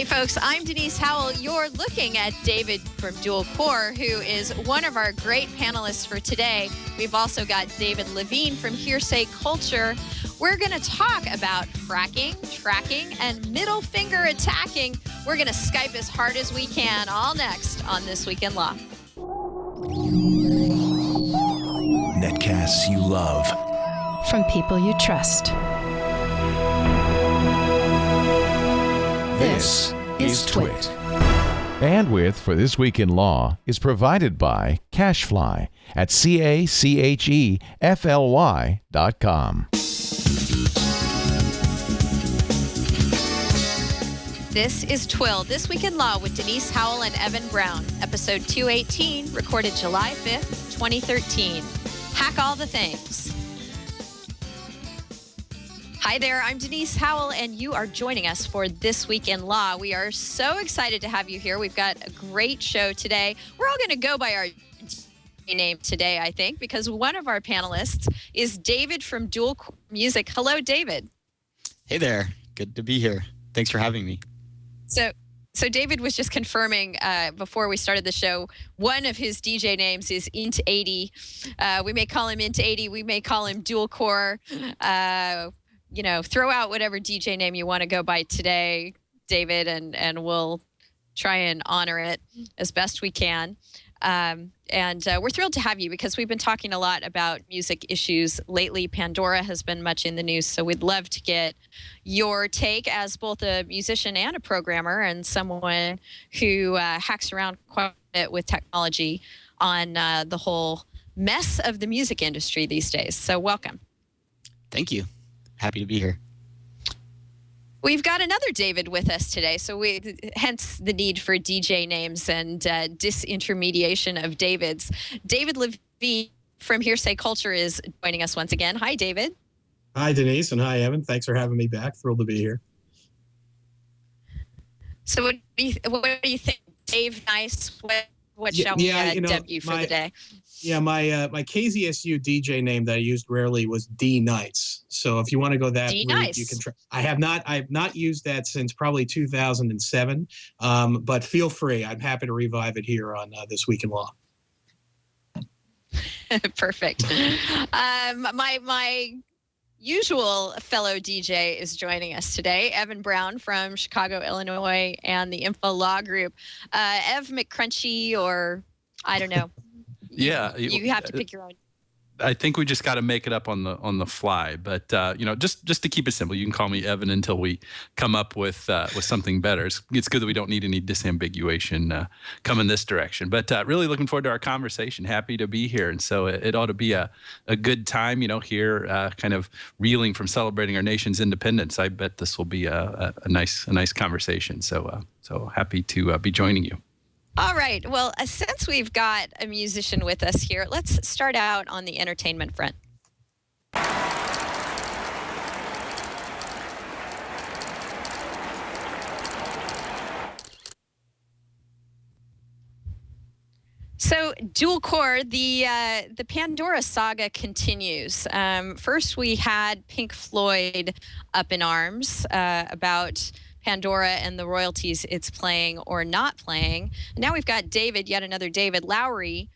Hey folks, I'm Denise Howell. You're looking at David from Dual Core, who is one of our great panelists for today. We've also got David Levine from Hearsay Culture. We're going to talk about fracking, tracking, and middle finger attacking. We're going to Skype as hard as we can, all next on This Week in Law. Netcasts you love. From people you trust. This is Twit. Bandwidth for This Week in Law is provided by CacheFly at CacheFly.com. This is Twill, This Week in Law with Denise Howell and Evan Brown, episode 218, recorded July 5th, 2013. Hack all the things. Hi there, I'm Denise Howell, and you are joining us for This Week in Law. We are so excited to have you here. We've got a great show today. We're all going to go by our name today, I think, because one of our panelists is David from Dual Core Music. Hello, David. Hey there. Good to be here. Thanks for having me. So David was just confirming before we started the show, one of his DJ names is Int80. We may call him Int80. We may call him Dual Core. Throw out whatever DJ name you want to go by today, David, and we'll try and honor it as best we can. We're thrilled to have you because we've been talking a lot about music issues lately. Pandora has been much in the news, so we'd love to get your take as both a musician and a programmer and someone who hacks around quite a bit with technology on the whole mess of the music industry these days. So welcome. Thank you. Happy to be here. We've got another David with us today, so hence the need for DJ names and disintermediation of Davids. David Levine from Hearsay Culture is joining us once again. Hi, David. Hi, Denise, and hi, Evan. Thanks for having me back. Thrilled to be here. So what do you think, Dave? Nice. What shall we dub you for the day? Yeah, my KZSU DJ name that I used rarely was D Nights. So if you want to go that route, you can try. I have not used that since probably 2007. But feel free. I'm happy to revive it here on This Week in Law. Perfect. My usual fellow DJ is joining us today, Evan Brown from Chicago, Illinois, and the Info Law Group. Ev McCrunchy, or I don't know. Yeah, you have to pick your own. I think we just got to make it up on the fly. But just to keep it simple, you can call me Evan until we come up with something better. It's good that we don't need any disambiguation coming this direction. But really looking forward to our conversation. Happy to be here, and so it ought to be a good time. Here, kind of reeling from celebrating our nation's independence. I bet this will be a nice conversation. So happy to be joining you. All right. Well, since we've got a musician with us here, let's start out on the entertainment front. So, Dual Core, the Pandora saga continues. First, we had Pink Floyd up in arms about Pandora and the royalties it's playing or not playing. Now we've got David, yet another David Lowery,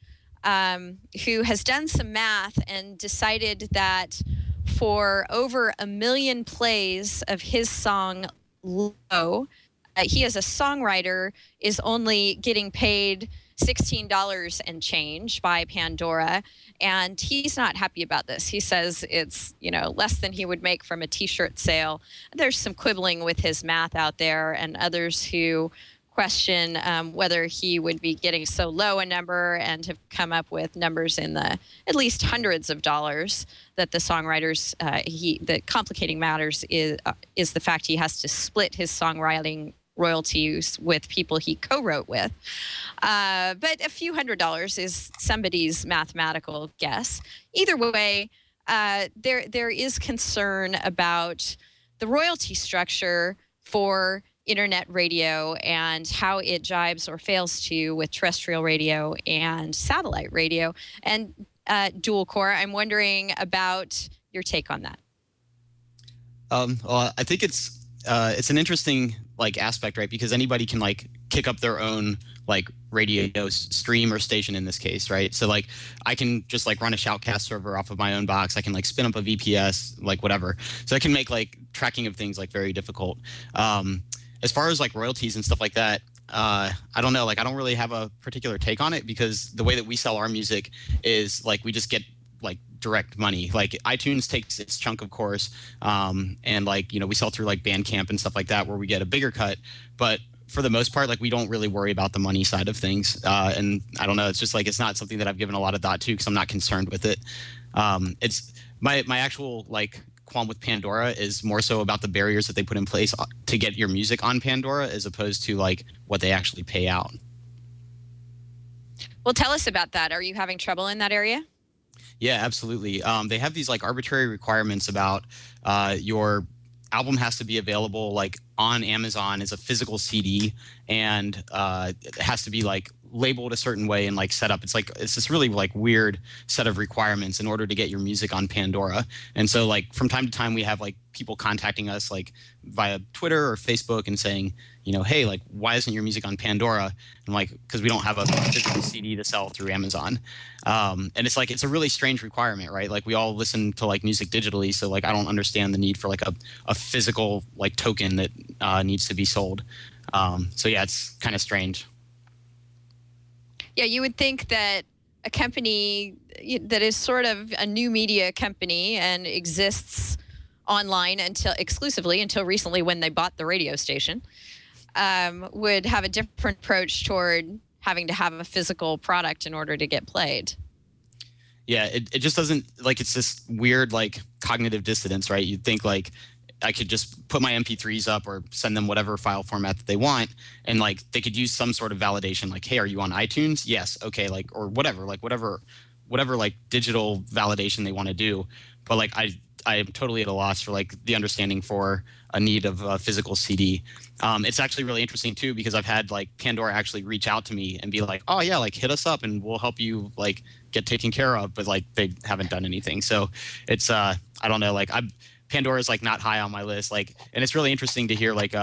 who has done some math and decided that for over 1 million plays of his song Low, he as a songwriter is only getting paid $16 and change by Pandora, and he's not happy about this. He says it's less than he would make from a t-shirt sale. There's some quibbling with his math out there, and others who question whether he would be getting so low a number, and have come up with numbers in the at least hundreds of dollars that the songwriters the complicating matters is the fact he has to split his songwriting royalties with people he co-wrote with. But a few $100s is somebody's mathematical guess. Either way, there is concern about the royalty structure for internet radio and how it jibes or fails to with terrestrial radio and satellite radio. And Dual Core, I'm wondering about your take on that. Well, I think it's it's an interesting like aspect, right? Because anybody can like kick up their own like radio stream or station in this case, right? So like I can just like run a Shoutcast server off of my own box. I can like spin up a VPS, like whatever. So I can make like tracking of things like very difficult. As far as like royalties and stuff like that, I don't know. Like I don't really have a particular take on it because the way that we sell our music is like we just get like direct money. Like iTunes takes its chunk, of course, and like we sell through like Bandcamp and stuff like that where we get a bigger cut. But for the most part, like we don't really worry about the money side of things. And I don't know. It's just like it's not something that I've given a lot of thought to because I'm not concerned with it. It's my actual like qualm with Pandora is more so about the barriers that they put in place to get your music on Pandora as opposed to like what they actually pay out. Well, tell us about that. Are you having trouble in that area? Yeah, absolutely. They have these like arbitrary requirements about your album has to be available like on Amazon as a physical CD, and it has to be like labeled a certain way and like set up. It's this really like weird set of requirements in order to get your music on Pandora. And so like from time to time we have like people contacting us like via Twitter or Facebook and saying, hey, like why isn't your music on Pandora? And like because we don't have a physical CD to sell through Amazon. And it's like it's a really strange requirement, right? Like we all listen to like music digitally, so like I don't understand the need for like a physical like token that needs to be sold. So yeah, it's kind of strange. Yeah, you would think that a company that is sort of a new media company and exists online exclusively until recently when they bought the radio station, would have a different approach toward having to have a physical product in order to get played. Yeah, it just doesn't like it's this weird like cognitive dissonance, right? You'd think like I could just put my MP3s up or send them whatever file format that they want, and like they could use some sort of validation, like, hey, are you on iTunes? Yes, okay, like or whatever like digital validation they want to do. But like I am totally at a loss for like the understanding for a need of a physical CD. It's actually really interesting too because I've had like Pandora actually reach out to me and be like, oh yeah, like hit us up and we'll help you like get taken care of, but like they haven't done anything. So it's I don't know, like Pandora is like not high on my list, like, and it's really interesting to hear like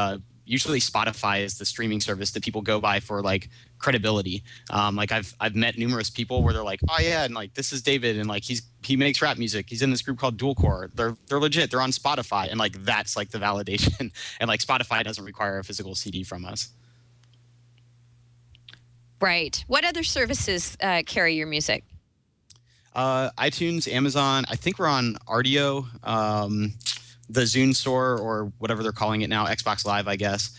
usually Spotify is the streaming service that people go by for like credibility. Like I've met numerous people where they're like, oh yeah, and like this is David, and like he makes rap music. He's in this group called Dual Core. They're legit. They're on Spotify, and like that's like the validation. And like Spotify doesn't require a physical CD from us. Right. What other services carry your music? iTunes, Amazon. I think we're on Rdio, the Zune store or whatever they're calling it now, Xbox Live, I guess.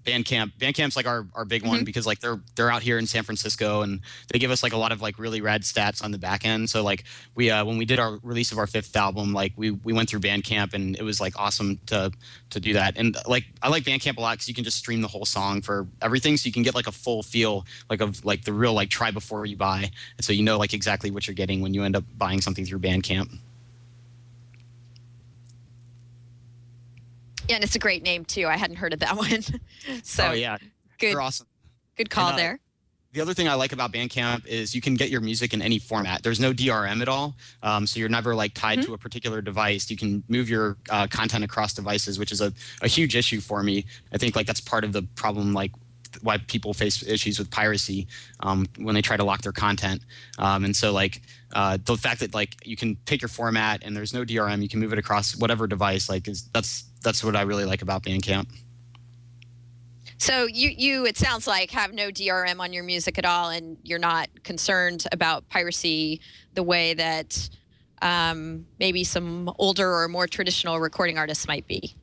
Bandcamp. Bandcamp's like our big one because like they're out here in San Francisco and they give us like a lot of like really rad stats on the back end. So like we when we did our release of our 5th album, like we went through Bandcamp and it was like awesome to do that. And like I like Bandcamp a lot because you can just stream the whole song for everything, so you can get like a full feel like of like the real like try before you buy, and so you know like exactly what you're getting when you end up buying something through Bandcamp. Yeah, and it's a great name too. I hadn't heard of that one. So oh yeah, good. They're awesome. Good call and, there. The other thing I like about Bandcamp is you can get your music in any format. There's no DRM at all, so you're never like tied to a particular device. You can move your content across devices, which is a huge issue for me. I think like that's part of the problem, like why people face issues with piracy when they try to lock their content. And so like the fact that like you can take your format and there's no DRM, you can move it across whatever device. Like that's what I really like about Bandcamp. So you it sounds like have no DRM on your music at all, and you're not concerned about piracy the way that maybe some older or more traditional recording artists might be.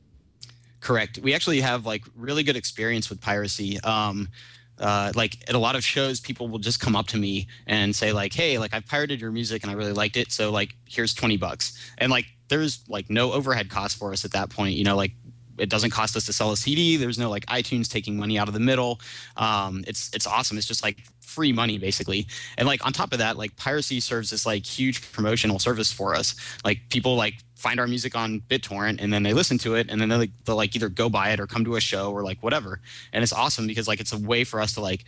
Correct. We actually have like really good experience with piracy. Like at a lot of shows, people will just come up to me and say like, hey, like I pirated your music and I really liked it, so like here's $20. And like there's like no overhead cost for us at that point, like it doesn't cost us to sell a CD. There's no like iTunes taking money out of the middle. It's awesome. It's just like free money basically. And like on top of that, like piracy serves as like huge promotional service for us. Like people like find our music on BitTorrent, and then they listen to it, and then they'll like either go buy it or come to a show or like whatever. And it's awesome because like it's a way for us to like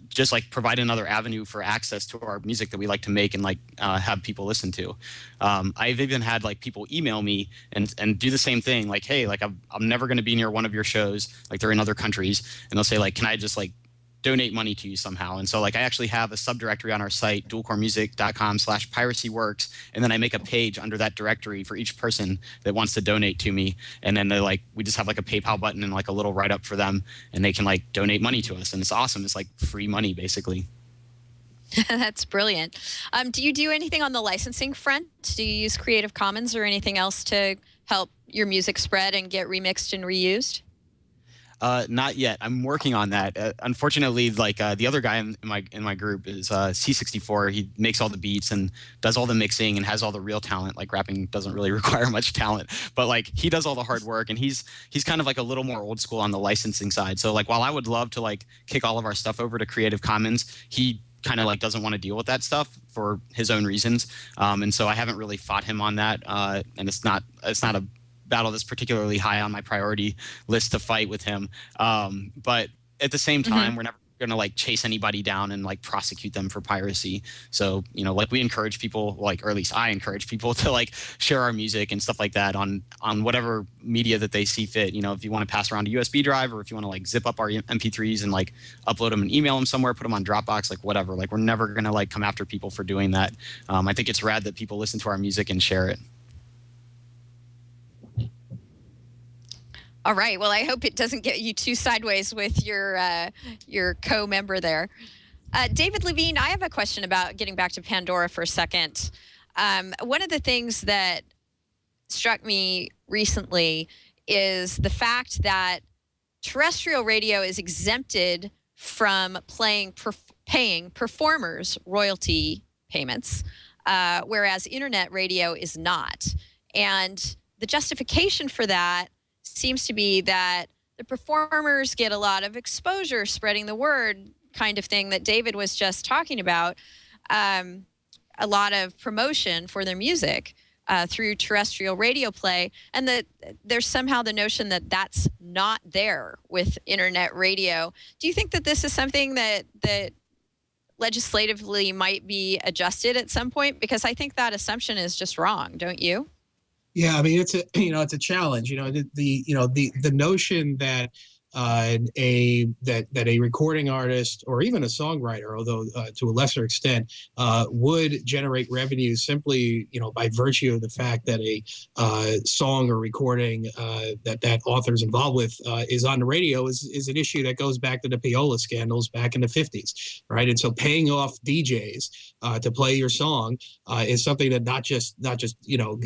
just like provide another avenue for access to our music that we like to make and like have people listen to. I've even had like people email me and do the same thing, like, hey, like I'm never going to be near one of your shows, like they're in other countries, and they'll say like, can I just like donate money to you somehow? And so like I actually have a subdirectory on our site, dualcoremusic.com/piracyworks, and then I make a page under that directory for each person that wants to donate to me, and then we just have like a PayPal button and like a little write-up for them, and they can like donate money to us, and it's awesome. It's like free money basically. That's brilliant. Do you do anything on the licensing front? Do you use Creative Commons or anything else to help your music spread and get remixed and reused? Not yet. I'm working on that. Unfortunately, like the other guy in my group is C64. He makes all the beats and does all the mixing and has all the real talent. Like rapping doesn't really require much talent, but like he does all the hard work, and he's kind of like a little more old school on the licensing side. So like while I would love to like kick all of our stuff over to Creative Commons, he kind of like doesn't want to deal with that stuff for his own reasons. And so I haven't really fought him on that. And it's not a battle that's particularly high on my priority list to fight with him. But at the same time, we're never going to like chase anybody down and like prosecute them for piracy. So, you know, like we encourage people, like, or at least I encourage people to like share our music and stuff like that on whatever media that they see fit. You know, if you want to pass around a USB drive, or if you want to like zip up our MP3s and like upload them and email them somewhere, put them on Dropbox, like whatever. Like we're never going to like come after people for doing that. I think it's rad that people listen to our music and share it. All right. Well, I hope it doesn't get you too sideways with your co-member there. David Levine, I have a question about getting back to Pandora for a second. One of the things that struck me recently is the fact that terrestrial radio is exempted from paying performers royalty payments, whereas internet radio is not. And the justification for that seems to be that the performers get a lot of exposure, spreading the word kind of thing that David was just talking about, a lot of promotion for their music through terrestrial radio play, and that there's somehow the notion that that's not there with internet radio. Do you think that this is something that legislatively might be adjusted at some point? Because I think that assumption is just wrong, don't you? Yeah, I mean, it's a challenge. The notion that a recording artist or even a songwriter, although to a lesser extent, would generate revenue simply, by virtue of the fact that a song or recording that author's involved with is on the radio is an issue that goes back to the Piola scandals back in the 50s, right? And so paying off DJs to play your song is something that not just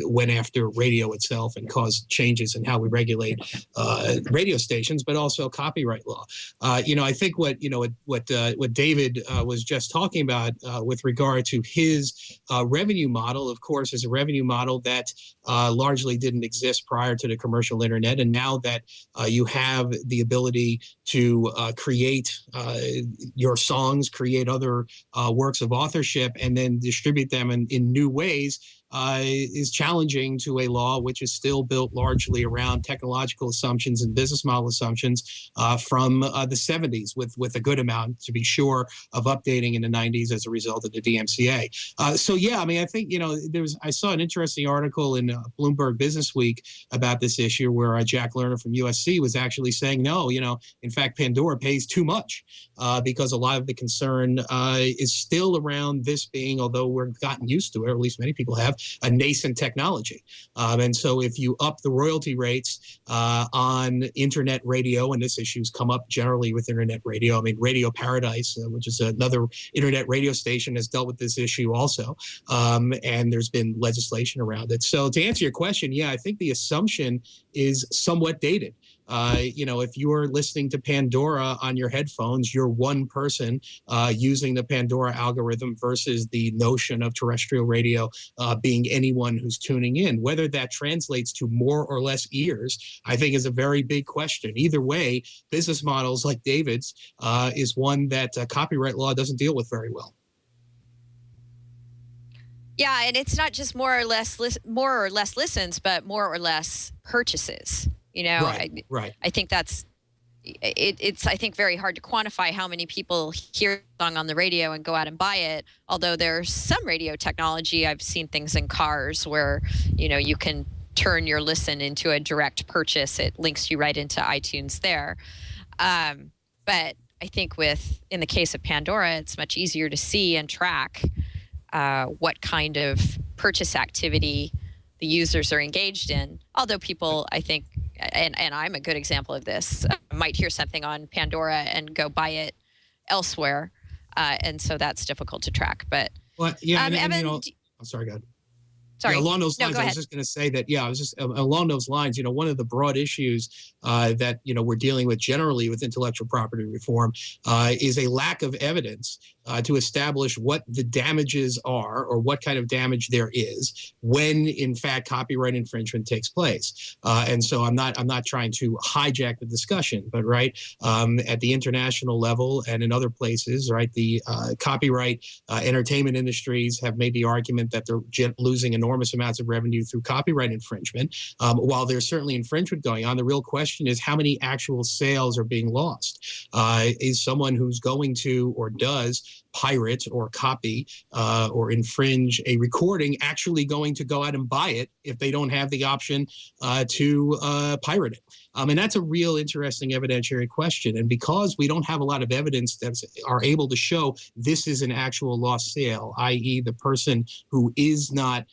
went after radio itself and caused changes in how we regulate radio stations, but also copyright law. I think what David was just talking about with regard to his revenue model, of course, is a revenue model that largely didn't exist prior to the commercial internet. And now that you have the ability to create your songs, create other works of authorship, and then distribute them in new ways, is challenging to a law which is still built largely around technological assumptions and business model assumptions from the 70s, with a good amount, to be sure, of updating in the 90s as a result of the DMCA. So yeah, I mean, I think I saw an interesting article in Bloomberg Business Week about this issue where Jack Lerner from USC was actually saying no, in fact, Pandora pays too much because a lot of the concern is still around this being, although we've gotten used to it, or at least many people have, a nascent technology. And so if you up the royalty rates on internet radio, and this issue's come up generally with internet radio, I mean, Radio Paradise, which is another internet radio station, has dealt with this issue also. And there's been legislation around it. So to answer your question, yeah, I think the assumption is somewhat dated. If you're listening to Pandora on your headphones, you're one person using the Pandora algorithm versus the notion of terrestrial radio being anyone who's tuning in. Whether that translates to more or less ears, I think, is a very big question. Either way, business models like David's is one that copyright law doesn't deal with very well. Yeah, and it's not just more or less listens, but more or less purchases. Right. I think that's it's I think very hard to quantify how many people hear a song on the radio and go out and buy it. Although there's some radio technology, I've seen things in cars where you can turn your listen into a direct purchase. It links you right into iTunes there. But I think in the case of Pandora, it's much easier to see and track what kind of purchase activity the users are engaged in. Although people, I think, and I'm a good example of this, might hear something on Pandora and go buy it elsewhere. And so that's difficult to track. But Evan, I'm sorry, go ahead. Sorry. Yeah, along those lines, go I ahead. was just going to say that, along those lines, one of the broad issues that, we're dealing with generally with intellectual property reform is a lack of evidence to establish what the damages are or what kind of damage there is when, in fact, copyright infringement takes place. And so I'm not trying to hijack the discussion, but at the international level and in other places, the copyright entertainment industries have made the argument that they're losing enormous amounts of revenue through copyright infringement. While there's certainly infringement going on, the real question is how many actual sales are being lost. Is someone who's going to or does pirate or copy or infringe a recording actually going to go out and buy it if they don't have the option to pirate it? And that's a real interesting evidentiary question. And because we don't have a lot of evidence that are able to show this is an actual lost sale, i.e. the person who is not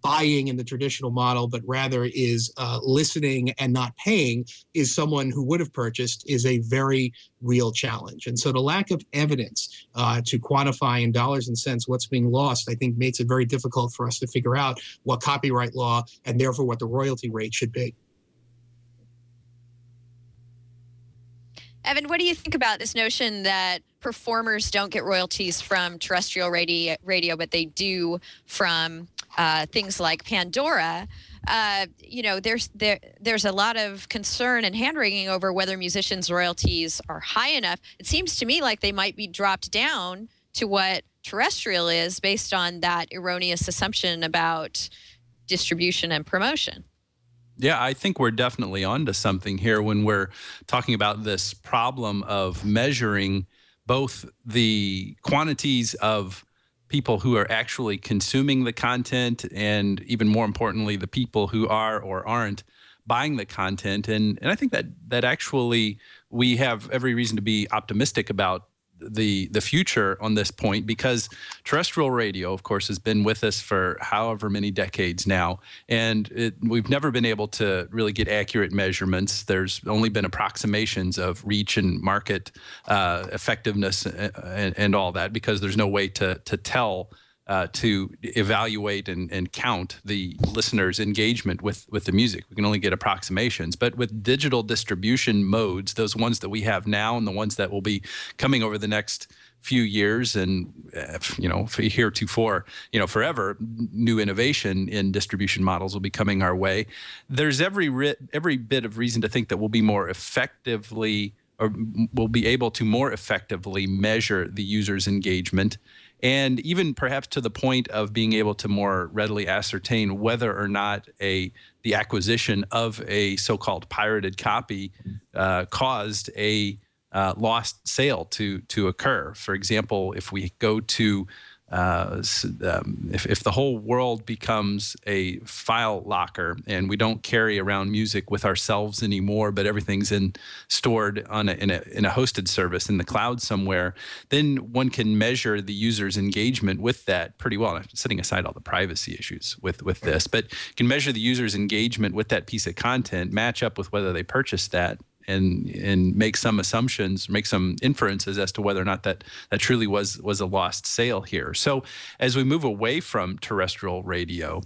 buying in the traditional model, but rather is listening and not paying, is someone who would have purchased, is a very real challenge. And so the lack of evidence to quantify in dollars and cents what's being lost, I think makes it very difficult for us to figure out what copyright law and therefore what the royalty rate should be. Evan, what do you think about this notion that performers don't get royalties from terrestrial radio, but they do from things like Pandora? There's a lot of concern and hand-wringing over whether musicians' royalties are high enough. It seems to me like they might be dropped down to what terrestrial is based on that erroneous assumption about distribution and promotion. Yeah, I think we're definitely onto something here when we're talking about this problem of measuring both the quantities of people who are actually consuming the content and, even more importantly, the people who are or aren't buying the content. And I think that actually we have every reason to be optimistic about the future on this point, because terrestrial radio, of course, has been with us for however many decades now, and we've never been able to really get accurate measurements. There's only been approximations of reach and market effectiveness and all that, because there's no way to tell, to evaluate and count the listener's engagement with the music. We can only get approximations. But with digital distribution modes, those ones that we have now and the ones that will be coming over the next few years, and heretofore, forever, new innovation in distribution models will be coming our way. There's every bit of reason to think that we'll be more effectively, or we'll be able to more effectively measure the user's engagement, and even perhaps to the point of being able to more readily ascertain whether or not the acquisition of a so-called pirated copy caused a lost sale to occur. For example, if we go to if the whole world becomes a file locker and we don't carry around music with ourselves anymore, but everything's stored in a hosted service in the cloud somewhere, then one can measure the user's engagement with that pretty well. Setting aside all the privacy issues with this, but you can measure the user's engagement with that piece of content, match up with whether they purchased that, and make some assumptions, make some inferences as to whether or not that truly was a lost sale here. So as we move away from terrestrial radio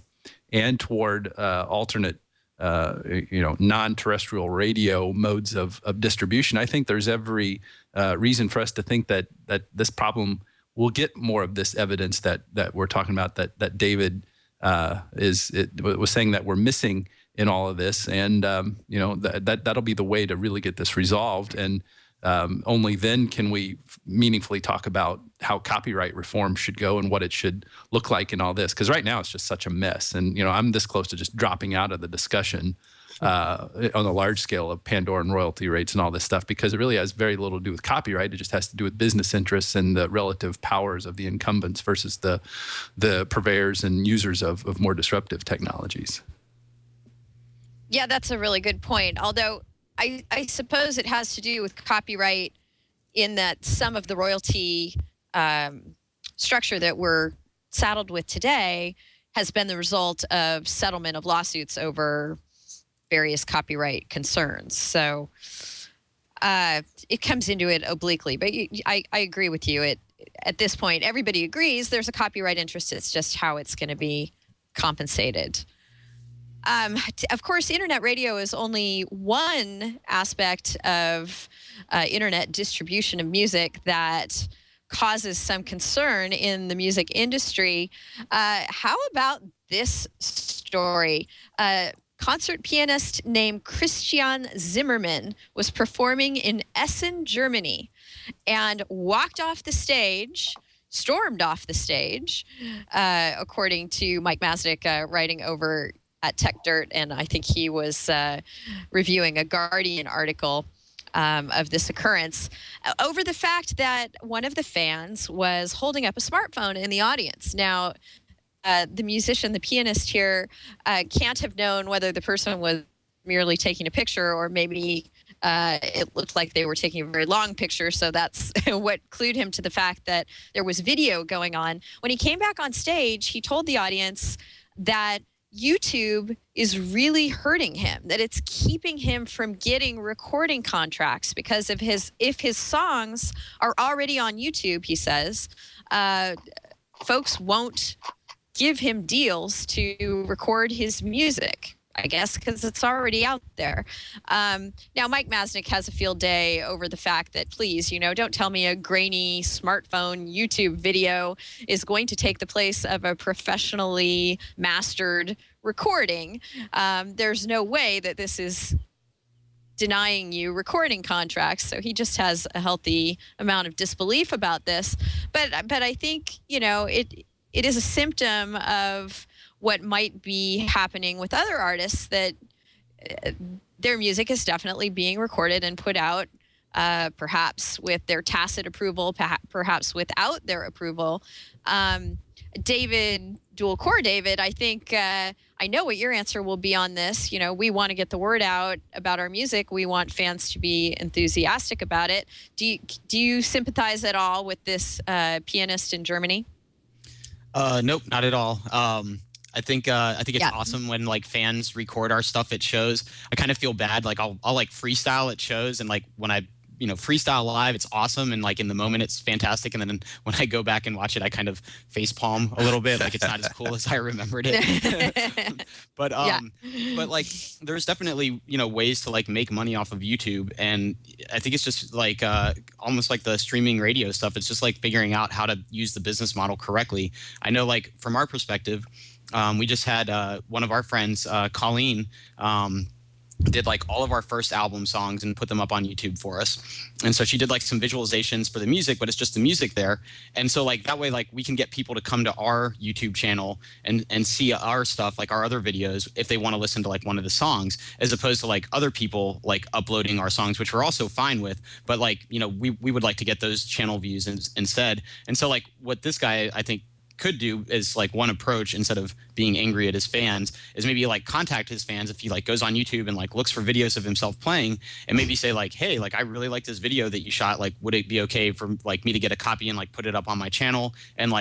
and toward alternate, non-terrestrial radio modes of distribution, I think there's every reason for us to think that this problem will get more of this evidence that we're talking about, that David was saying that we're missing in all of this, and that'll be the way to really get this resolved. And Only then can we meaningfully talk about how copyright reform should go and what it should look like in all this. Because right now it's just such a mess. And, I'm this close to just dropping out of the discussion on a large scale of Pandora and royalty rates and all this stuff, because it really has very little to do with copyright. It just has to do with business interests and the relative powers of the incumbents versus the purveyors and users of more disruptive technologies. Yeah, that's a really good point. Although I suppose it has to do with copyright in that some of the royalty structure that we're saddled with today has been the result of settlement of lawsuits over various copyright concerns. So it comes into it obliquely. But I agree with you. At this point, everybody agrees there's a copyright interest. It's just how it's going to be compensated. Of course, internet radio is only one aspect of internet distribution of music that causes some concern in the music industry. How about this story? Concert pianist named Christian Zimmermann was performing in Essen, Germany, and stormed off the stage, according to Mike Masnick, writing over at Tech Dirt, and I think he was reviewing a Guardian article of this occurrence, over the fact that one of the fans was holding up a smartphone in the audience. Now, the musician, the pianist here, can't have known whether the person was merely taking a picture or maybe it looked like they were taking a very long picture. So that's what clued him to the fact that there was video going on. When he came back on stage, he told the audience that YouTube is really hurting him, that it's keeping him from getting recording contracts because of if his songs are already on YouTube, he says, folks won't give him deals to record his music, I guess, because it's already out there. Now, Mike Masnick has a field day over the fact that, please, don't tell me a grainy smartphone YouTube video is going to take the place of a professionally mastered recording. There's no way that this is denying you recording contracts. So he just has a healthy amount of disbelief about this. But I think, it is a symptom of what might be happening with other artists, that their music is definitely being recorded and put out, perhaps with their tacit approval, perhaps without their approval. David, Dual Core David, I think I know what your answer will be on this. We want to get the word out about our music. We want fans to be enthusiastic about it. Do you sympathize at all with this pianist in Germany? Nope, not at all. I think it's awesome when fans record our stuff at shows. I kind of feel bad. I'll freestyle at shows, and when I freestyle live, it's awesome, and in the moment it's fantastic. And then when I go back and watch it, I kind of face palm a little bit. It's not as cool as I remembered it. But there's definitely ways to make money off of YouTube, and I think it's just almost like the streaming radio stuff. It's just figuring out how to use the business model correctly. I know from our perspective, we just had one of our friends, Colleen, did all of our first album songs and put them up on YouTube for us. And so she did some visualizations for the music, but it's just the music there. And so that way we can get people to come to our YouTube channel and see our stuff, our other videos, if they want to listen to one of the songs, as opposed to other people uploading our songs, which we're also fine with. But we would like to get those channel views instead. And so what this guy, I think, could do is one approach, instead of being angry at his fans, is maybe contact his fans if he goes on YouTube and looks for videos of himself playing, and maybe say hey, I really like this video that you shot, would it be okay for me to get a copy and put it up on my channel and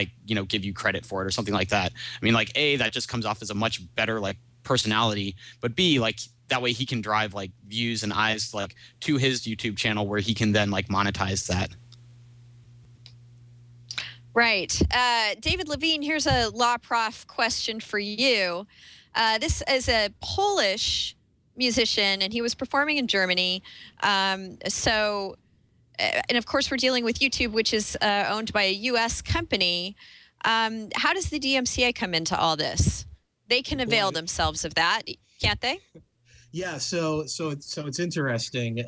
give you credit for it or something like that. I mean, A, that just comes off as a much better personality, but B, that way he can drive views and eyes to his YouTube channel, where he can then monetize that. Right. David Levine, here's a law prof question for you. This is a Polish musician, and he was performing in Germany. And of course, we're dealing with YouTube, which is owned by a U.S. company. How does the DMCA come into all this? They can avail themselves of that, can't they? Yeah. So it's interesting.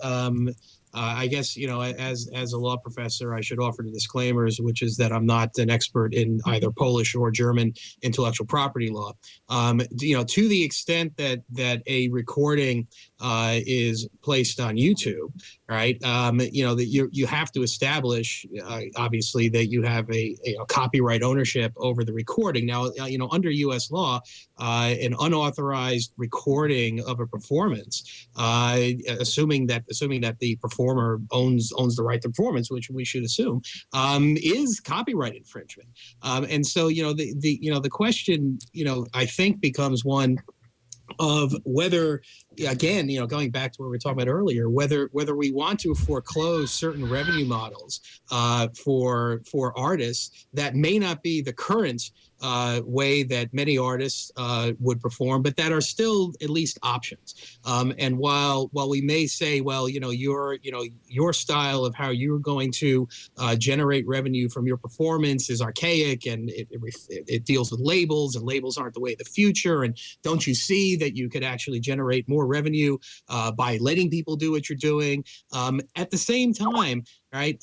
I guess, as a law professor, I should offer the disclaimers, which is that I'm not an expert in either Polish or German intellectual property law. To the extent that a recording is placed on YouTube, right? That you have to establish, obviously, that you have a copyright ownership over the recording. Now, under U.S. law, an unauthorized recording of a performance, assuming that the performer owns the right to performance, which we should assume, is copyright infringement. And so, the question, I think becomes one of whether, again, going back to what we were talking about earlier, whether we want to foreclose certain revenue models for artists that may not be the current way that many artists would perform, but that are still at least options. And while we may say, well, your style of how you're going to generate revenue from your performance is archaic, and it deals with labels, and labels aren't the way of the future. And don't you see that you could actually generate more revenue by letting people do what you're doing? At the same time, right?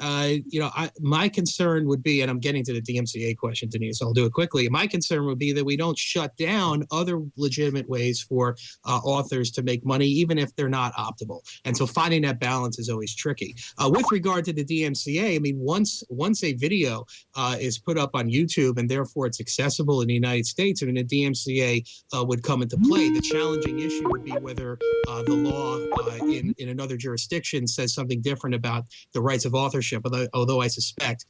My concern would be, and I'm getting to the DMCA question, Denise, so I'll do it quickly. My concern would be that we don't shut down other legitimate ways for authors to make money, even if they're not optimal. And so finding that balance is always tricky. With regard to the DMCA, I mean, once a video is put up on YouTube and therefore it's accessible in the United States, I mean, the DMCA would come into play. The challenging issue would be whether the law in another jurisdiction says something different about the rights of authorship, although I suspect,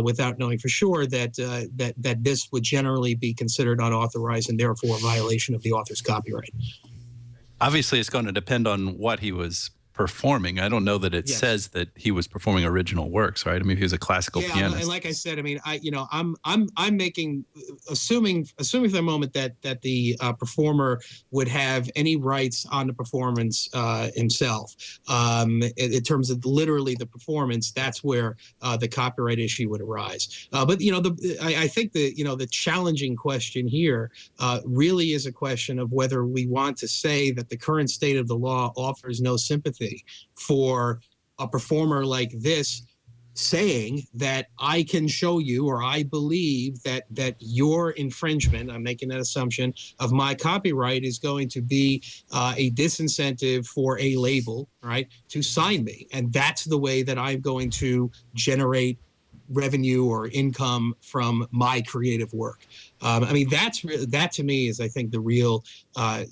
without knowing for sure, that this would generally be considered unauthorized and therefore a violation of the author's copyright. Obviously, it's going to depend on what he was performing. I don't know that it says that he was performing original works, right? I mean, if he was a classical pianist. And like I said, I mean, I'm making, assuming for the moment that the performer would have any rights on the performance himself. In terms of literally the performance, that's where the copyright issue would arise. But I think the challenging question here really is a question of whether we want to say that the current state of the law offers no sympathy for a performer like this, saying that I can show you, or I believe that your infringement, I'm making that assumption, of my copyright is going to be a disincentive for a label, right, to sign me. And that's the way that I'm going to generate revenue or income from my creative work. I mean, that to me is, I think, the real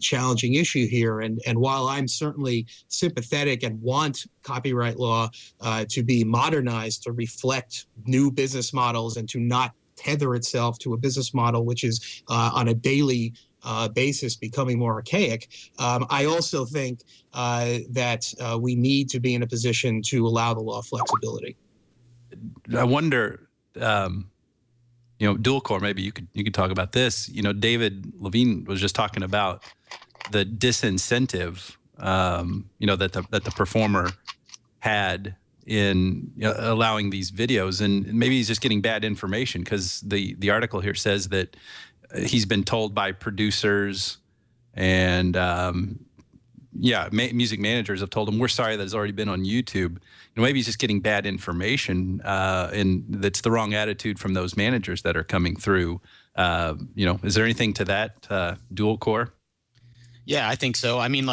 challenging issue here. And while I'm certainly sympathetic and want copyright law to be modernized to reflect new business models and to not tether itself to a business model which is on a daily basis becoming more archaic, I also think that we need to be in a position to allow the law flexibility. I wonder, dual core, maybe you could talk about this. David Levine was just talking about the disincentive, that the performer had in allowing these videos, and maybe he's just getting bad information, because the article here says that he's been told by producers and music managers have told him, we're sorry that it's already been on YouTube. Maybe he's just getting bad information, and that's the wrong attitude from those managers that are coming through. Is there anything to that, dual core? Yeah, I think so. I mean,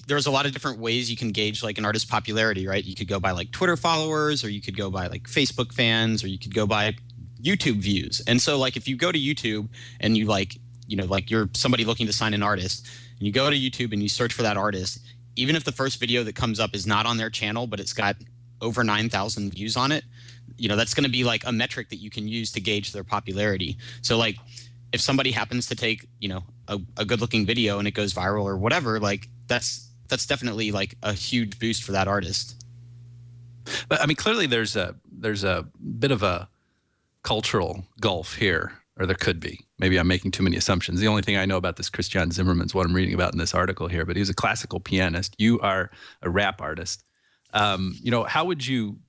there's a lot of different ways you can gauge like an artist's popularity, right? You could go by like Twitter followers, or you could go by like Facebook fans, or you could go by YouTube views. And so like if you go to YouTube and you you're somebody looking to sign an artist, and you go to YouTube and you search for that artist, even if the first video that comes up is not on their channel, but it's got over 9,000 views on it, that's going to be like a metric that you can use to gauge their popularity. So like if somebody happens to take, a good looking video and it goes viral or whatever, like that's definitely like a huge boost for that artist. But I mean, clearly there's a bit of a cultural gulf here, or there could be. Maybe I'm making too many assumptions. The only thing I know about this Christian Zimmerman's what I'm reading about in this article here, but he was a classical pianist. You are a rap artist. How would you,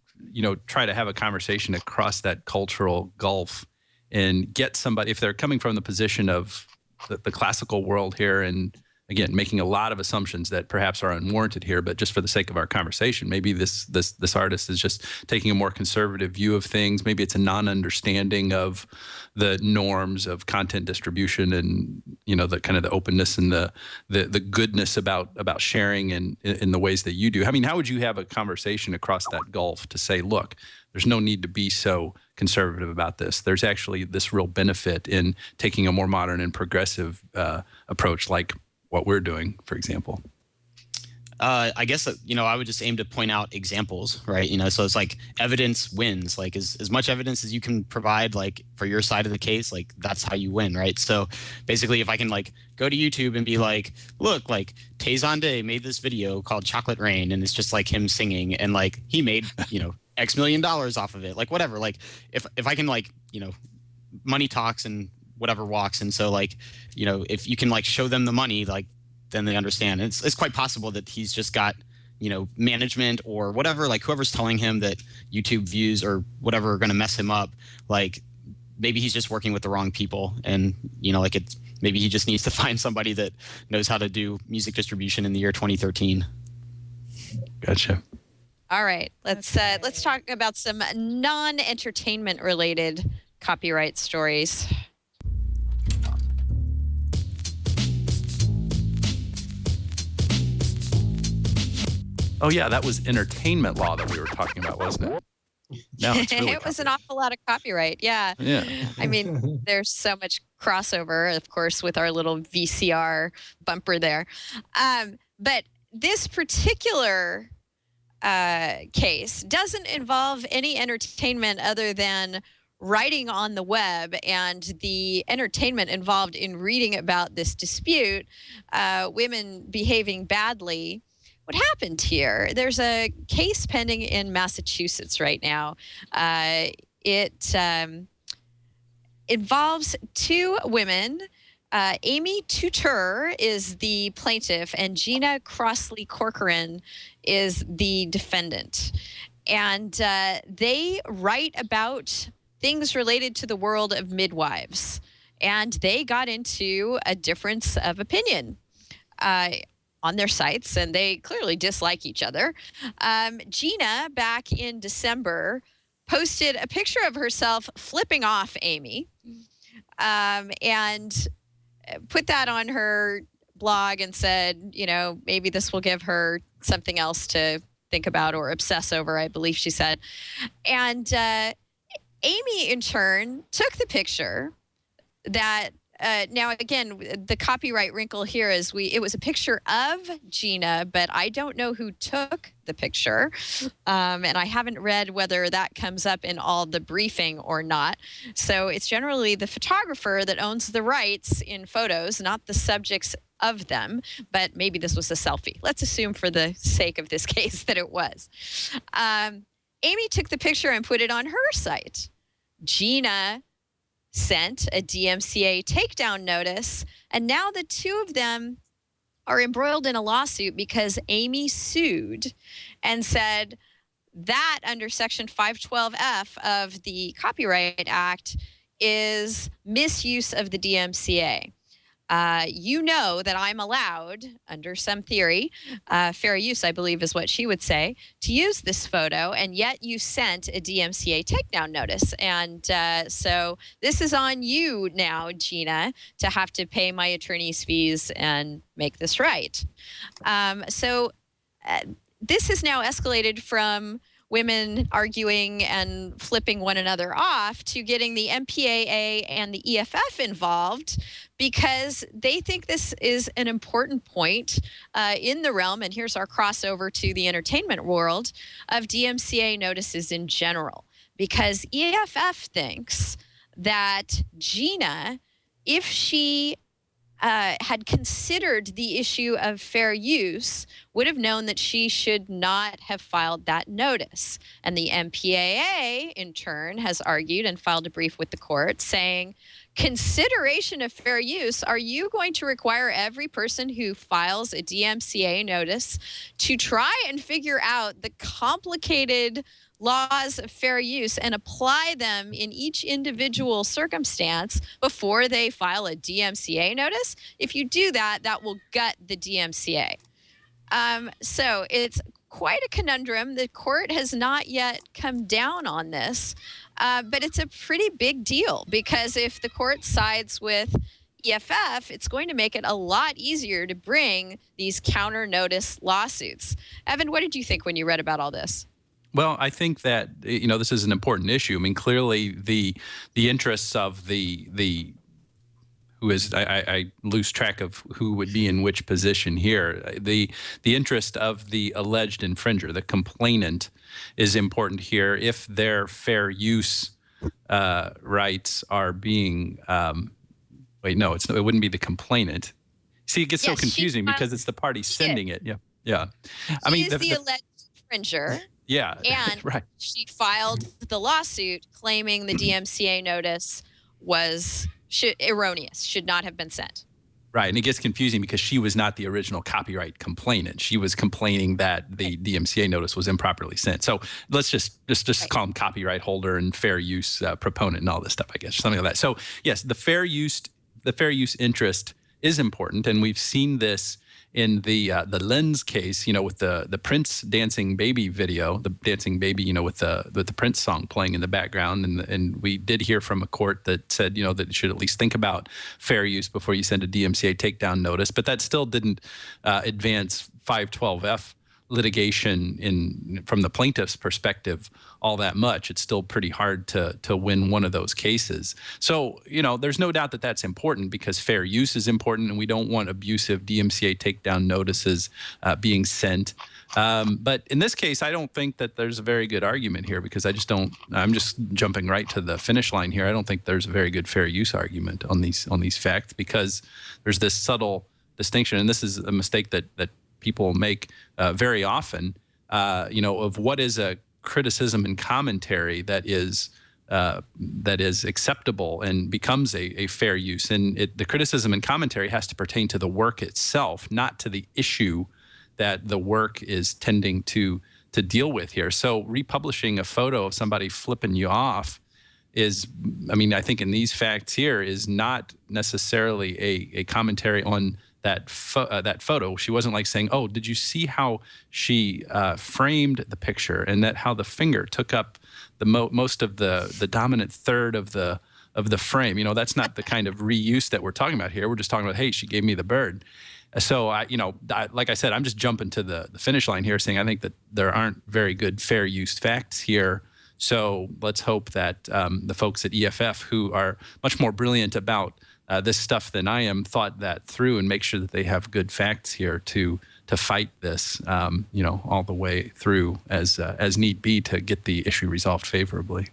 try to have a conversation across that cultural gulf and get somebody, if they're coming from the position of the classical world here, and again, making a lot of assumptions that perhaps are unwarranted here, but just for the sake of our conversation, maybe this artist is just taking a more conservative view of things. Maybe it's a non-understanding of the norms of content distribution and, the kind of the openness and the goodness about sharing in the ways that you do. I mean, how would you have a conversation across that gulf to say, look, there's no need to be so conservative about this. There's actually this real benefit in taking a more modern and progressive approach, like what we're doing, for example? I guess, I would just aim to point out examples, right? So it's like evidence wins, like as much evidence as you can provide, like for your side of the case, like that's how you win, right? So basically if I can like go to YouTube and be like, look, like Tay Zonday made this video called Chocolate Rain, and it's just like him singing, and like he made, X million dollars off of it, like whatever. Like if I can like, money talks and whatever walks. And so like, if you can like show them the money, like then they understand. It's quite possible that he's just got, management or whatever, like whoever's telling him that YouTube views or whatever are going to mess him up. Like maybe he's just working with the wrong people, and, like maybe he just needs to find somebody that knows how to do music distribution in the year 2013. Gotcha. All right, let's talk about some non-entertainment related copyright stories. Oh yeah, that was entertainment law that we were talking about, wasn't it? No, it's really it was an awful lot of copyright. Yeah. Yeah. I mean, there's so much crossover, of course, with our little VCR bumper there. But this particular case doesn't involve any entertainment other than writing on the web, and the entertainment involved in reading about this dispute, women behaving badly. What happened here? There's a case pending in Massachusetts right now. It involves two women. Amy Tutor is the plaintiff, and Gina Crossley Corcoran is the defendant. And they write about things related to the world of midwives. And they got into a difference of opinion on their sites, and they clearly dislike each other. Gina, back in December, posted a picture of herself flipping off Amy, and put that on her blog and said, maybe this will give her something else to think about or obsess over, I believe she said. And Amy, in turn, took the picture that now, again, the copyright wrinkle here is it was a picture of Gina, but I don't know who took the picture. And I haven't read whether that comes up in all the briefing or not. So it's generally the photographer that owns the rights in photos, not the subjects of them. But maybe this was a selfie. Let's assume for the sake of this case that it was. Amy took the picture and put it on her site. Gina sent a DMCA takedown notice, and now the two of them are embroiled in a lawsuit because Amy sued and said that under Section 512F of the Copyright Act is misuse of the DMCA. That I'm allowed, under some theory, fair use, I believe is what she would say, to use this photo, and yet you sent a DMCA takedown notice. And so this is on you now, Gina, to have to pay my attorney's fees and make this right. This has now escalated from women arguing and flipping one another off to getting the MPAA and the EFF involved, because they think this is an important point in the realm, and here's our crossover to the entertainment world, of DMCA notices in general. Because EFF thinks that Gina, if she had considered the issue of fair use, would have known that she should not have filed that notice. And the MPAA, in turn, has argued and filed a brief with the court saying, consideration of fair use, are you going to require every person who files a DMCA notice to try and figure out the complicated laws of fair use and apply them in each individual circumstance before they file a DMCA notice? If you do that, that will gut the DMCA. So it's quite a conundrum. The court has not yet come down on this, but it's a pretty big deal, because if the court sides with EFF, it's going to make it a lot easier to bring these counter notice lawsuits. Evan, what did you think when you read about all this? Well, I think that, you know, this is an important issue. I mean, clearly the interests of the who is, I lose track of who would be in which position here. The interest of the alleged infringer, the complainant, is important here. If their fair use rights are being, wait, no, it wouldn't be the complainant. See, it gets so confusing because it's the party sending it. Yeah. I mean, the alleged infringer. Yeah. And right. She filed the lawsuit claiming the DMCA notice was erroneous, should not have been sent. Right. And it gets confusing because she was not the original copyright complainant. She was complaining that the DMCA notice was improperly sent. So let's just call them copyright holder and fair use proponent and all this stuff, I guess, something like that. So yes, the fair use interest is important. And we've seen this in the Lens case, you know, with the Prince dancing baby video, the dancing baby, you know, with the Prince song playing in the background, and we did hear from a court that said, you know, that you should at least think about fair use before you send a DMCA takedown notice, but that still didn't advance 512F litigation from the plaintiff's perspective all that much. It's still pretty hard to win one of those cases. So, you know, there's no doubt that that's important because fair use is important, and we don't want abusive DMCA takedown notices being sent. But in this case, I don't think that there's a very good argument here because I'm just jumping right to the finish line here. I don't think there's a very good fair use argument on these facts because there's this subtle distinction, and this is a mistake that people make very often, you know, of what is a criticism and commentary that is acceptable and becomes a fair use. And the criticism and commentary has to pertain to the work itself, not to the issue that the work is tending to deal with here. So republishing a photo of somebody flipping you off is, I mean, I think in these facts here is not necessarily a commentary on that photo. She wasn't like saying, oh, did you see how she framed the picture and that how the finger took up the most of the dominant third of the frame? You know, that's not the kind of reuse that we're talking about here. We're just talking about, hey, she gave me the bird. So like I said, I'm just jumping to the finish line here saying I think that there aren't very good fair use facts here. So let's hope that the folks at EFF, who are much more brilliant about this stuff than I am, thought that through and make sure that they have good facts here to fight this, you know, all the way through as need be to get the issue resolved favorably.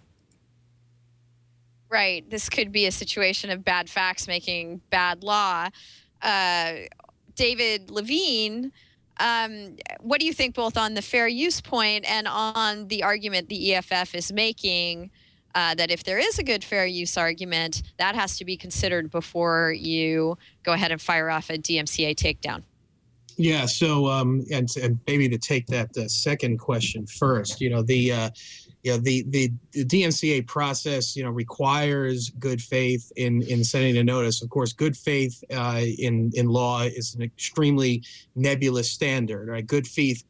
Right. This could be a situation of bad facts making bad law. David Levine, what do you think both on the fair use point and on the argument the EFF is making that if there is a good fair use argument, that has to be considered before you go ahead and fire off a DMCA takedown? Yeah. So, and maybe to take that second question first, you know, the DMCA process, you know, requires good faith in sending a notice. Of course, good faith in law is an extremely nebulous standard, right? Good faith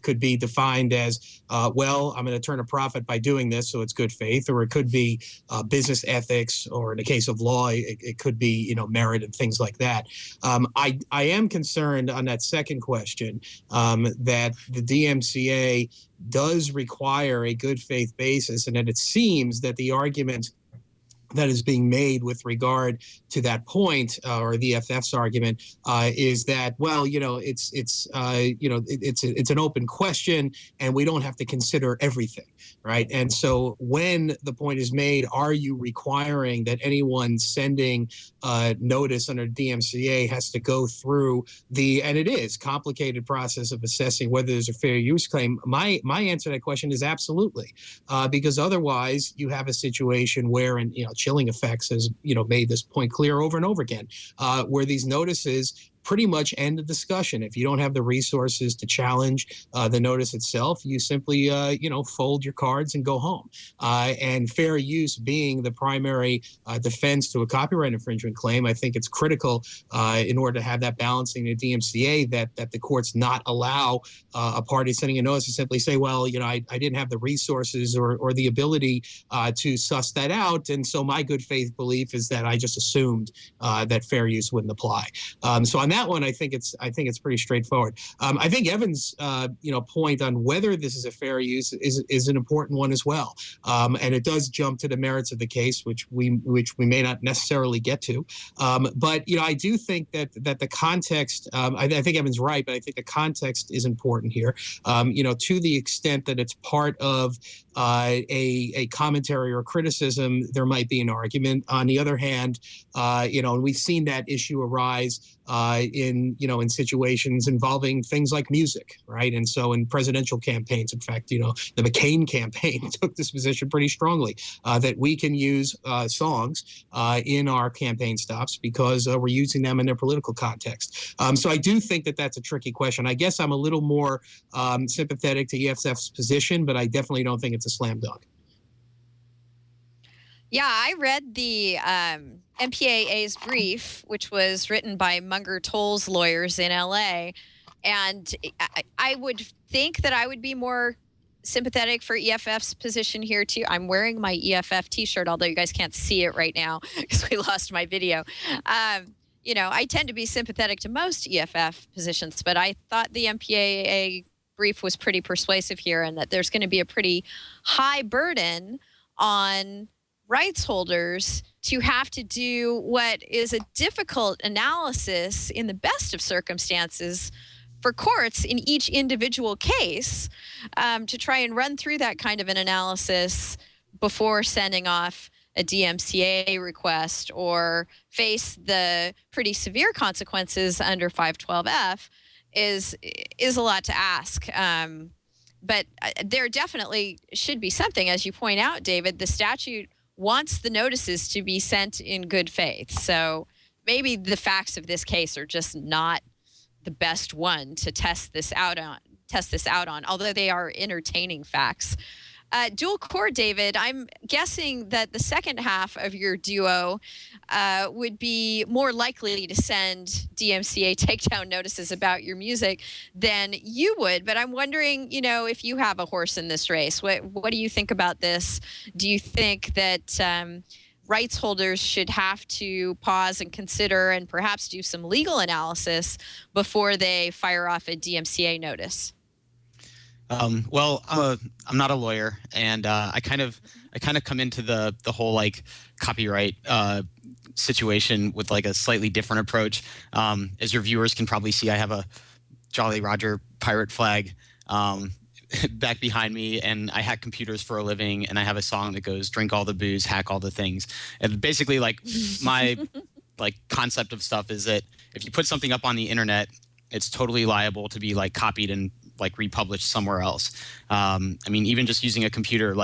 could be defined as, well, I'm going to turn a profit by doing this, so it's good faith, or it could be business ethics, or in the case of law, it could be, you know, merit and things like that. I am concerned on that second question that the DMCA does require a good faith basis, and that it seems that the argument that is being made with regard to that point, or the EFF's argument, is that, well, you know, it's an open question, and we don't have to consider everything, right? And so when the point is made, are you requiring that anyone sending notice under DMCA has to go through and it is complicated process of assessing whether there's a fair use claim? My answer to that question is absolutely, because otherwise you have a situation where, and you know, Chilling Effects has, made this point clear over and over again, where these notices pretty much end the discussion. If you don't have the resources to challenge the notice itself, you simply, fold your cards and go home. And fair use being the primary defense to a copyright infringement claim, I think it's critical in order to have that balancing in the DMCA that the courts not allow a party sending a notice to simply say, well, I didn't have the resources or the ability to suss that out. And so my good faith belief is that I just assumed that fair use wouldn't apply. So on that one, I think it's pretty straightforward. I think Evan's point on whether this is a fair use is an important one as well, and it does jump to the merits of the case, which we may not necessarily get to. But I do think that the context. I think Evan's right, but I think the context is important here. To the extent that it's part of a commentary or criticism, there might be an argument. On the other hand, and we've seen that issue arise in situations involving things like music, right? And so in presidential campaigns, in fact, the McCain campaign took this position pretty strongly that we can use songs in our campaign stops because we're using them in their political context. So I do think that that's a tricky question. I guess I'm a little more sympathetic to EFF's position, but I definitely don't think it's a slam dunk. Yeah, I read the MPAA's brief, which was written by Munger Toll's lawyers in LA, and I would think that I would be more sympathetic for EFF's position here too. I'm wearing my EFF t-shirt, although you guys can't see it right now because we lost my video. I tend to be sympathetic to most EFF positions, but I thought the MPAA brief was pretty persuasive here, and that there's going to be a pretty high burden on rights holders to have to do what is a difficult analysis in the best of circumstances for courts in each individual case, to try and run through that kind of an analysis before sending off a DMCA request or face the pretty severe consequences under 512F is a lot to ask. But there definitely should be something, as you point out, David. The statute wants the notices to be sent in good faith. So maybe the facts of this case are just not the best one to test this out on, although they are entertaining facts. Dual core, David, I'm guessing that the second half of your duo would be more likely to send DMCA takedown notices about your music than you would. But I'm wondering, if you have a horse in this race. What do you think about this? Do you think that rights holders should have to pause and consider and perhaps do some legal analysis before they fire off a DMCA notice? Well, I'm not a lawyer, and I kind of come into the whole copyright situation with a slightly different approach. As your viewers can probably see, I have a Jolly Roger pirate flag back behind me, and I hack computers for a living, and I have a song that goes "Drink all the booze, hack all the things." And basically, my concept of stuff is that if you put something up on the internet, it's totally liable to be copied and republished somewhere else. Even just using a computer,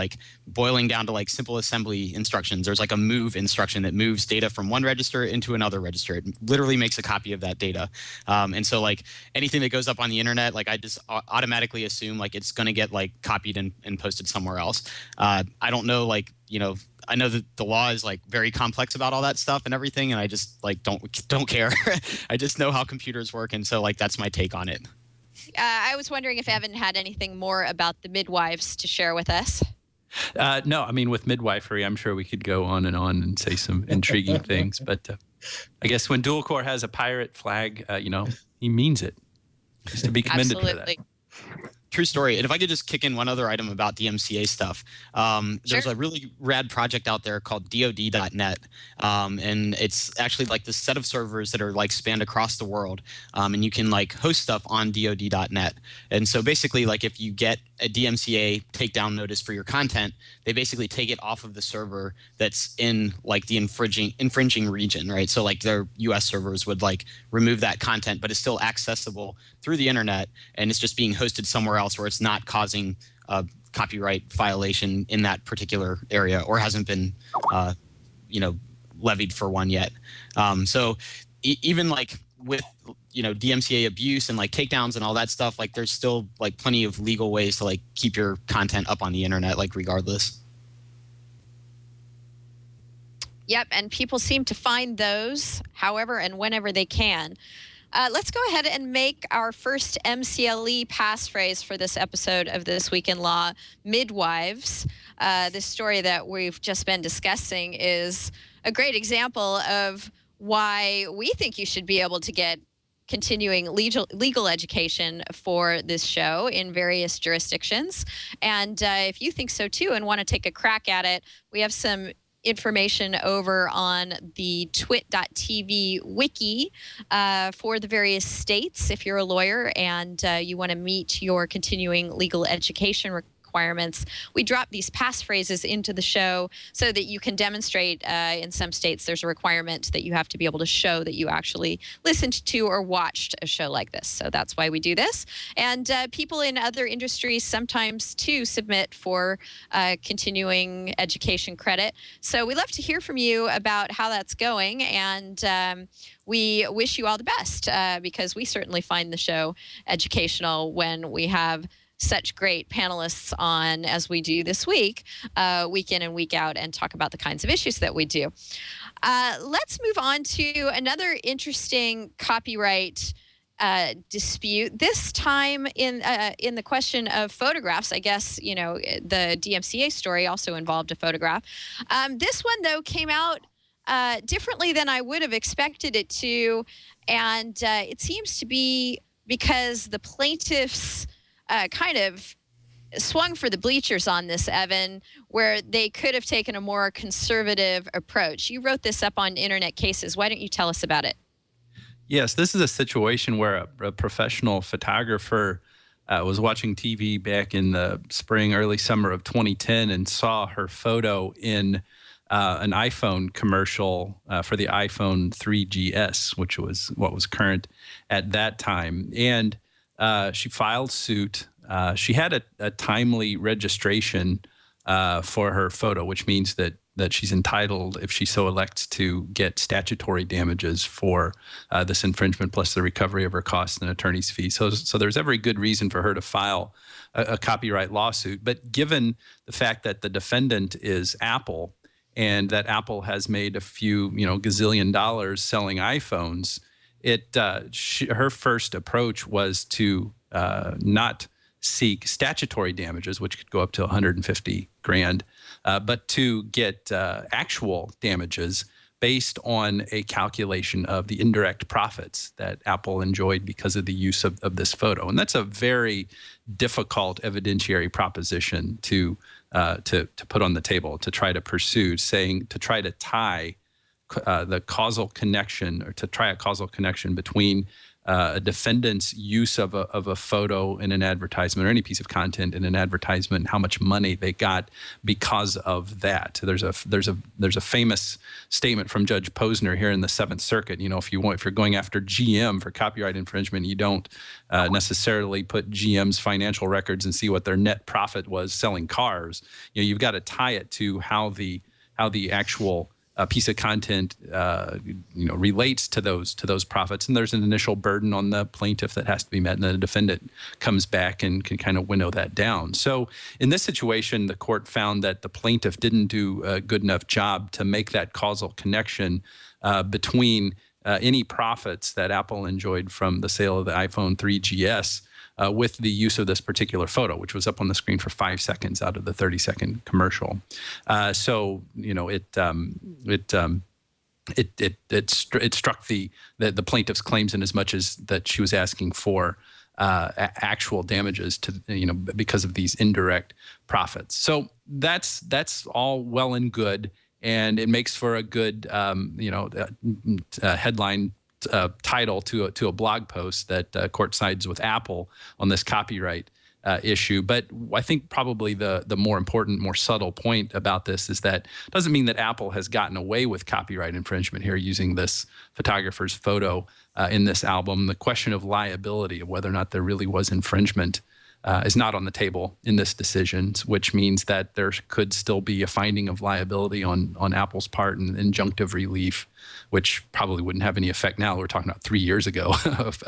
boiling down to simple assembly instructions, there's a move instruction that moves data from one register into another register. It literally makes a copy of that data. And so anything that goes up on the internet, I just automatically assume it's going to get copied and posted somewhere else. I don't know, I know that the law is very complex about all that stuff and everything, and I just don't care. I just know how computers work, and so that's my take on it. I was wondering if Evan had anything more about the midwives to share with us. No, with midwifery, I'm sure we could go on and say some intriguing things. But I guess when Dual Core has a pirate flag, he means it. He's to be commended for that. True story. And if I could just kick in one other item about DMCA stuff, there's a really rad project out there called DoD.net, and it's actually this set of servers that are spanned across the world, and you can host stuff on DoD.net. And so basically, if you get a DMCA takedown notice for your content, they basically take it off of the server that's in the infringing region, right? So their U.S. servers would remove that content, but it's still accessible through the internet, and it's just being hosted somewhere else where it's not causing a copyright violation in that particular area, or hasn't been levied for one yet. So even like with DMCA abuse and like takedowns and all that stuff, like there's still like plenty of legal ways to like keep your content up on the internet, like regardless. Yep, and people seem to find those however and whenever they can. Let's go ahead and make our first MCLE passphrase for this episode of This Week in Law, Midwives. This story that we've just been discussing is a great example of why we think you should be able to get continuing legal education for this show in various jurisdictions. And if you think so too and want to take a crack at it, we have some information over on the twit.tv wiki for the various states. If you're a lawyer and you want to meet your continuing legal education requirements, we drop these passphrases into the show so that you can demonstrate. In some states, there's a requirement that you have to be able to show that you actually listened to or watched a show like this. So that's why we do this. And people in other industries sometimes too submit for continuing education credit. So we love to hear from you about how that's going. And we wish you all the best because we certainly find the show educational when we have such great panelists on, as we do this week, week in and week out, and talk about the kinds of issues that we do. Let's move on to another interesting copyright dispute. This time in the question of photographs. I guess the DMCA story also involved a photograph. This one though came out differently than I would have expected it to, and it seems to be because the plaintiffs kind of swung for the bleachers on this, Evan, where they could have taken a more conservative approach. You wrote this up on Internet Cases. Why don't you tell us about it? Yes, this is a situation where a professional photographer was watching TV back in the spring, early summer of 2010 and saw her photo in an iPhone commercial for the iPhone 3GS, which was what was current at that time. And she filed suit. She had a timely registration for her photo, which means that she's entitled, if she so elects, to get statutory damages for this infringement, plus the recovery of her costs and attorney's fees. So there's every good reason for her to file a copyright lawsuit. But given the fact that the defendant is Apple, and that Apple has made a few gazillion dollars selling iPhones, her first approach was to not seek statutory damages, which could go up to $150,000, but to get actual damages based on a calculation of the indirect profits that Apple enjoyed because of the use of this photo. And that's a very difficult evidentiary proposition to put on the table, to try to pursue, to try to tie the causal connection, or to try a causal connection between a defendant's use of a photo in an advertisement or any piece of content in an advertisement, and how much money they got because of that. There's a famous statement from Judge Posner here in the Seventh Circuit. If you're going after GM for copyright infringement, you don't necessarily put GM's financial records and see what their net profit was selling cars. You've got to tie it to how the actual piece of content relates to those profits, and there's an initial burden on the plaintiff that has to be met, and then the defendant comes back and can kind of winnow that down. So in this situation, the court found that the plaintiff didn't do a good enough job to make that causal connection between any profits that Apple enjoyed from the sale of the iPhone 3GS with the use of this particular photo, which was up on the screen for 5 seconds out of the 30-second commercial. It struck the plaintiff's claims in as much as that she was asking for actual damages because of these indirect profits. So that's all well and good, and it makes for a good headline title to a blog post that court sides with Apple on this copyright issue. But I think probably the more important, more subtle point about this is that it doesn't mean that Apple has gotten away with copyright infringement here using this photographer's photo in this album. The question of liability, of whether or not there really was infringement, is not on the table in this decision, which means that there could still be a finding of liability on Apple's part and injunctive relief, which probably wouldn't have any effect now. We're talking about 3 years ago, of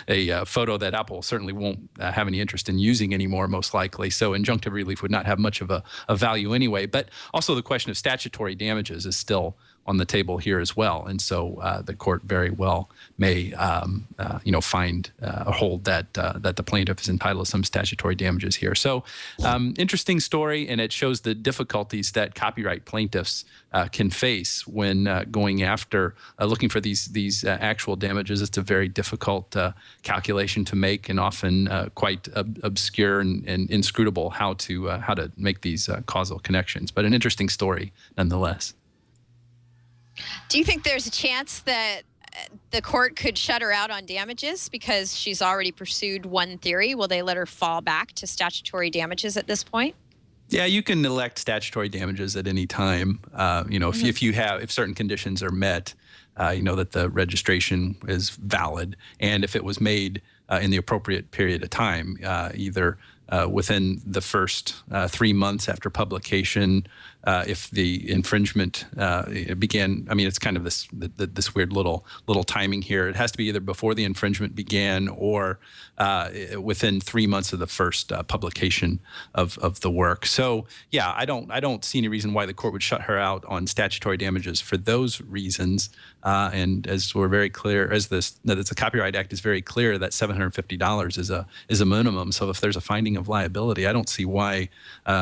a photo that Apple certainly won't have any interest in using anymore, most likely. So injunctive relief would not have much of a value anyway. But also the question of statutory damages is still on the table here as well. And so the court very well may, find or hold that the plaintiff is entitled to some statutory damages here. So interesting story, and it shows the difficulties that copyright plaintiffs can face when going after, looking for these actual damages. It's a very difficult calculation to make, and often quite obscure and inscrutable how to make these causal connections. But an interesting story nonetheless. Do you think there's a chance that the court could shut her out on damages because she's already pursued one theory? Will they let her fall back to statutory damages at this point? Yeah, you can elect statutory damages at any time. If certain conditions are met, that the registration is valid, and if it was made in the appropriate period of time, either within the first 3 months after publication, if the infringement began. I mean, it's kind of this weird little timing here. It has to be either before the infringement began or within 3 months of the first publication of the work. So yeah, I don't see any reason why the court would shut her out on statutory damages for those reasons. And as we're very clear, the Copyright Act is very clear that $750 is a minimum. So if there's a finding of liability, I don't see why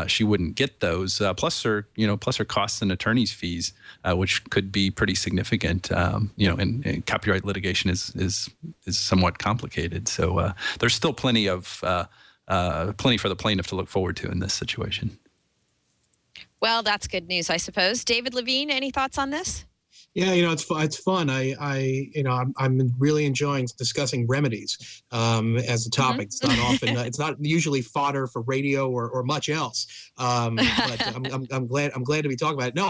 she wouldn't get those. Plus her costs and attorney's fees, which could be pretty significant. And copyright litigation is somewhat complicated. So there's still plenty for the plaintiff to look forward to in this situation. Well, that's good news, I suppose. David Levine, any thoughts on this? Yeah, it's fun. I'm really enjoying discussing remedies as a topic. It's not often, it's not usually fodder for radio or much else. But I'm glad to be talking about it. No,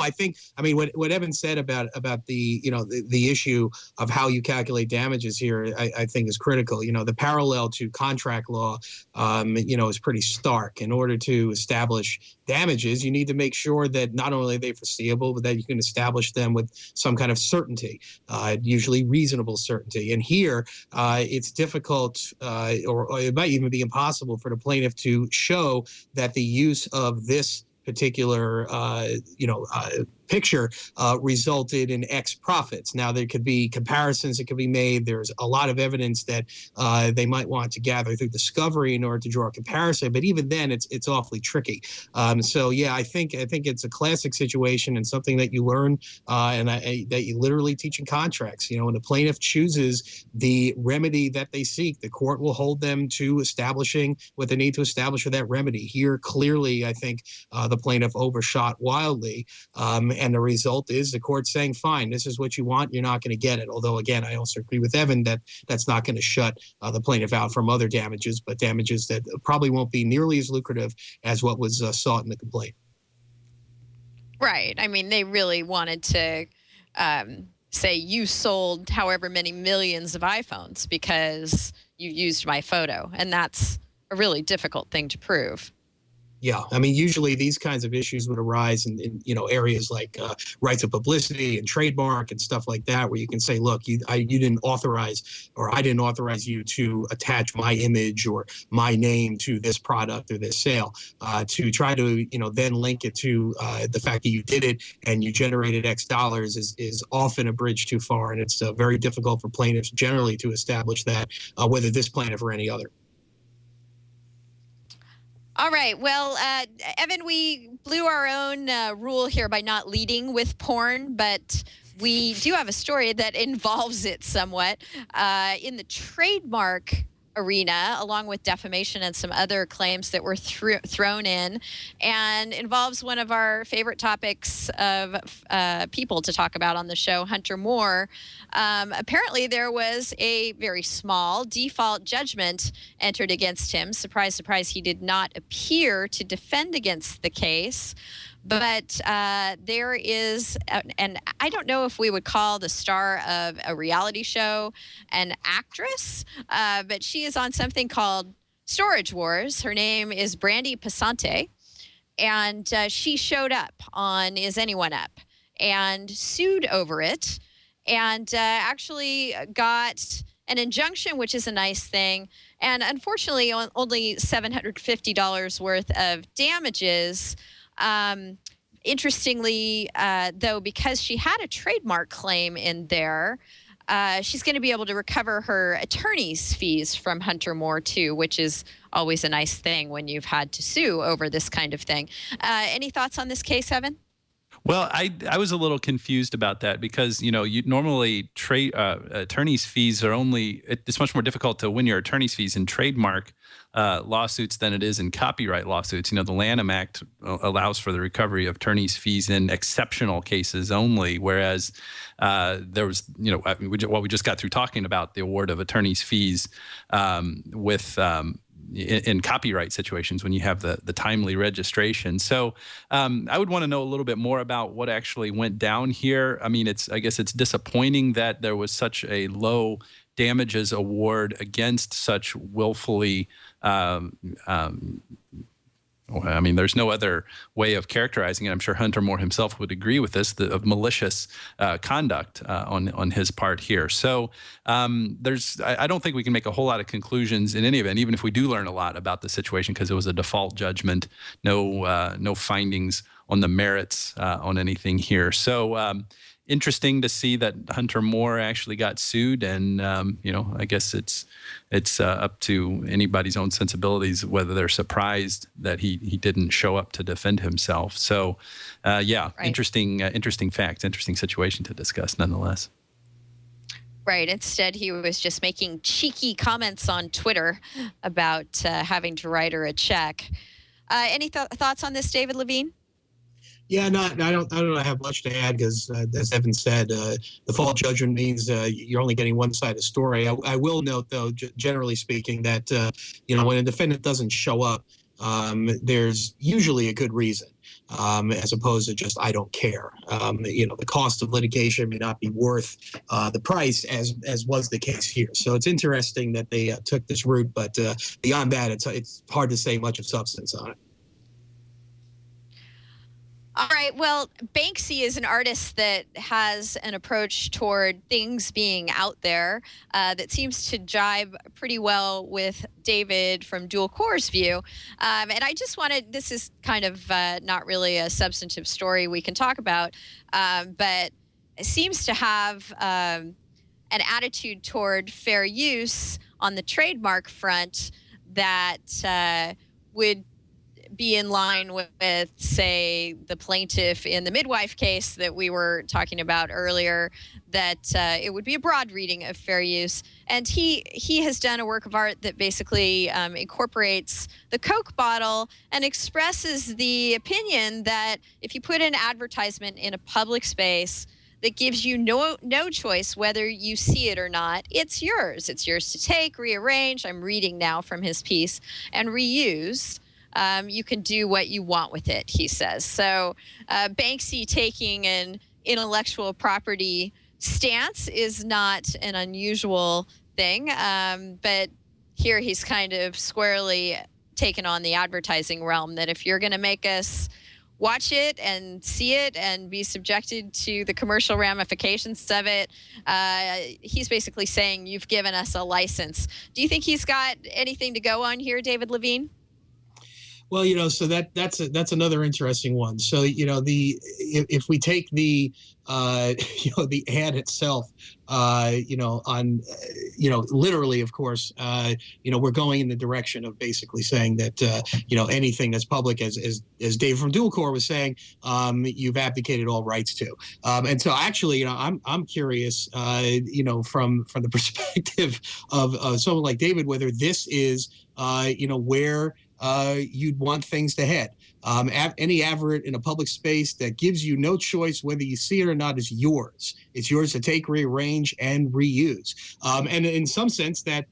what Evan said about the issue of how you calculate damages here, I think is critical. The parallel to contract law, is pretty stark. In order to establish damages, you need to make sure that not only are they foreseeable, but that you can establish them with some kind of certainty, usually reasonable certainty. And here, it's difficult, or it might even be impossible for the plaintiff to show that the use of this particular, picture resulted in X profits. Now, there could be comparisons that could be made. There's a lot of evidence that they might want to gather through discovery in order to draw a comparison. But even then, it's awfully tricky. So yeah, I think it's a classic situation and something that you learn and that you literally teach in contracts. When the plaintiff chooses the remedy that they seek, the court will hold them to establishing what they need to establish for that remedy. Here, clearly, I think the plaintiff overshot wildly. And the result is the court saying, fine, this is what you want. You're not going to get it. Although, again, I also agree with Evan that that's not going to shut the plaintiff out from other damages, but damages that probably won't be nearly as lucrative as what was sought in the complaint. Right. I mean, they really wanted to say you sold however many millions of iPhones because you used my photo. And that's a really difficult thing to prove. Yeah, I mean, usually these kinds of issues would arise in areas like rights of publicity and trademark and stuff like that, where you can say, look, you didn't authorize, or I didn't authorize you to attach my image or my name to this product or this sale. To try to then link it to the fact that you did it and you generated X dollars is often a bridge too far, and it's very difficult for plaintiffs generally to establish that, whether this plaintiff or any other. All right. Well, Evan, we blew our own rule here by not leading with porn, but we do have a story that involves it somewhat. In the trademark arena, along with defamation and some other claims that were thrown in, and involves one of our favorite topics of people to talk about on the show, Hunter Moore. Apparently, there was a very small default judgment entered against him. Surprise, surprise, he did not appear to defend against the case. But there is, and I don't know if we would call the star of a reality show an actress, but she is on something called Storage Wars. Her name is Brandy Passante, and she showed up on Is Anyone Up and sued over it, and actually got an injunction, which is a nice thing, and unfortunately only $750 worth of damages. Interestingly, though, because she had a trademark claim in there, she's going to be able to recover her attorney's fees from Hunter Moore, too, which is always a nice thing when you've had to sue over this kind of thing. Any thoughts on this case, Evan? Well, I was a little confused about that because, you normally attorney's fees are it's much more difficult to win your attorney's fees in trademark lawsuits than it is in copyright lawsuits. The Lanham Act allows for the recovery of attorney's fees in exceptional cases only, whereas there was, what we just got through talking about, the award of attorney's fees with in copyright situations when you have the timely registration. So I would want to know a little bit more about what actually went down here. I mean, I guess it's disappointing that there was such a low damages award against such willfully I mean, there's no other way of characterizing it. I'm sure Hunter Moore himself would agree with this, of malicious conduct on his part here. So I don't think we can make a whole lot of conclusions in any event, even if we do learn a lot about the situation, because it was a default judgment, no findings on the merits on anything here. So interesting to see that Hunter Moore actually got sued, and I guess it's up to anybody's own sensibilities whether they're surprised that he didn't show up to defend himself. So, right. Interesting facts, interesting situation to discuss, nonetheless. Right. Instead, he was just making cheeky comments on Twitter about having to write her a check. Any thoughts on this, David Levine? Yeah, I don't have much to add because, as Evan said, default judgment means you're only getting one side of the story. I will note, though, generally speaking, that when a defendant doesn't show up, there's usually a good reason, as opposed to just I don't care. The cost of litigation may not be worth the price, as was the case here. So it's interesting that they took this route, but beyond that, it's hard to say much of substance on it. All right. Well, Banksy is an artist that has an approach toward things being out there that seems to jibe pretty well with David from Dual Core's view. And I just this is kind of not really a substantive story we can talk about, but it seems to have an attitude toward fair use on the trademark front that would be in line with, say, the plaintiff in the midwife case that we were talking about earlier, that it would be a broad reading of fair use. And he has done a work of art that basically incorporates the Coke bottle and expresses the opinion that if you put an advertisement in a public space that gives you no choice whether you see it or not, it's yours. It's yours to take, rearrange, I'm reading now from his piece, and reuse. You can do what you want with it, he says. So Banksy taking an intellectual property stance is not an unusual thing. But here he's kind of squarely taken on the advertising realm, that if you're going to make us watch it and see it and be subjected to the commercial ramifications of it, he's basically saying you've given us a license. Do you think he's got anything to go on here, David Levine? Well, so that's another interesting one. So, if we take the the ad itself, literally, of course, we're going in the direction of basically saying that, anything that's public, as Dave from Dual Core was saying, you've abdicated all rights to. And so actually, I'm curious, from the perspective of someone like David, whether this is, where you'd want things to head. Any advert in a public space that gives you no choice whether you see it or not is yours. It's yours to take, rearrange, and reuse. And in some sense, that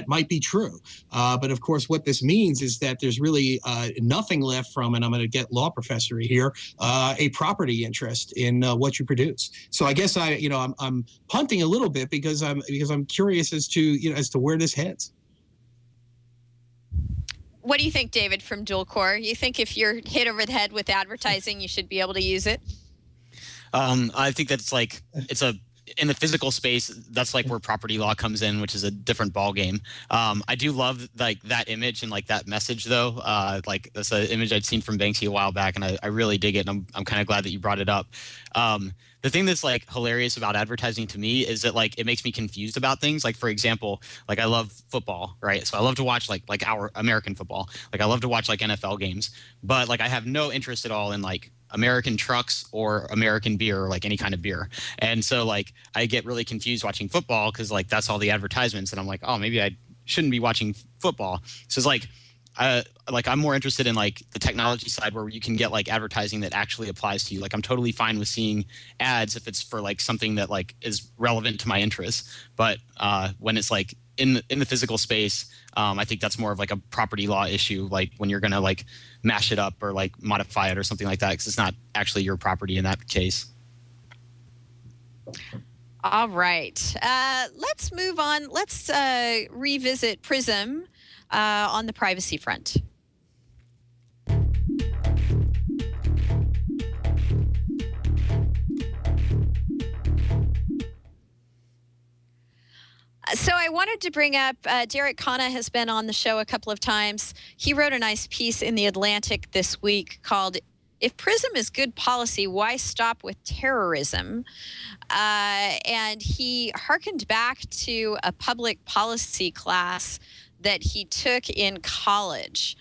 might be true. But of course, what this means is that there's really nothing left from, and I'm going to get law professory here, a property interest in what you produce. So I guess I'm punting a little bit because I'm curious as to where this heads. What do you think, David, from Dual Core? You think if you're hit over the head with advertising, you should be able to use it? I think that's like in the physical space, that's like where property law comes in, which is a different ball game. I do love like that image and like that message though. Like that's an image I'd seen from Banksy a while back, and I really dig it. And I'm kind of glad that you brought it up. The thing that's like hilarious about advertising to me is that like it makes me confused about things. Like for example, like I love football, right? So I love to watch like our American football. Like I love to watch like NFL games, but like I have no interest at all in like American trucks or American beer or like any kind of beer. And so like I get really confused watching football because like that's all the advertisements, and I'm like, oh, maybe I shouldn't be watching football. So it's like I'm more interested in like the technology side where you can get like advertising that actually applies to you. Like I'm totally fine with seeing ads if it's for like something that like is relevant to my interests. But when it's like in the physical space, I think that's more of like a property law issue. Like when you're gonna like mash it up or like modify it or something like that, because it's not actually your property in that case. All right, let's move on. Let's revisit PRISM on the privacy front. So I wanted to bring up, Derek Khanna has been on the show a couple of times. He wrote a nice piece in The Atlantic this week called, "If PRISM is good policy, why stop with terrorism?" And he hearkened back to a public policy class that he took in college,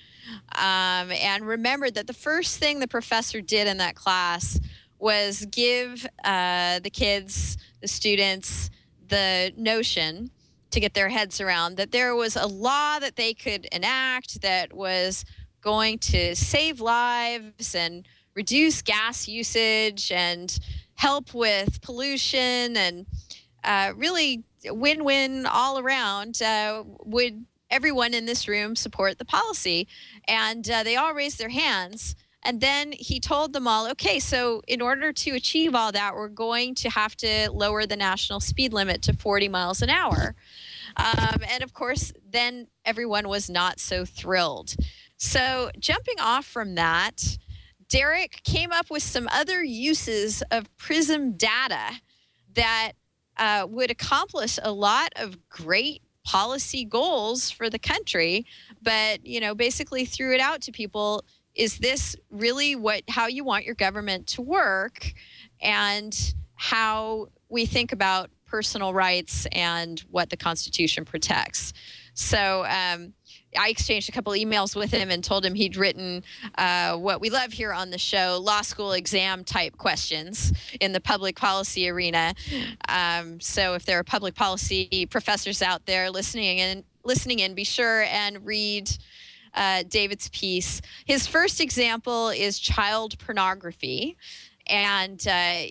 and remembered that the first thing the professor did in that class was give the kids, the students, the notion to get their heads around that there was a law that they could enact that was going to save lives and reduce gas usage and help with pollution and really win-win all around. Would everyone in this room support the policy? And they all raised their hands. And then he told them all, okay, so in order to achieve all that, we're going to have to lower the national speed limit to 40 miles an hour. And of course, then everyone was not so thrilled. So jumping off from that, Derek came up with some other uses of PRISM data that would accomplish a lot of great policy goals for the country, but, you know, basically threw it out to people. Is this really how you want your government to work, and how we think about personal rights and what the Constitution protects? So I exchanged a couple emails with him and told him he'd written what we love here on the show, law school exam type questions in the public policy arena. So if there are public policy professors out there listening in, be sure and read David's piece. His first example is child pornography, and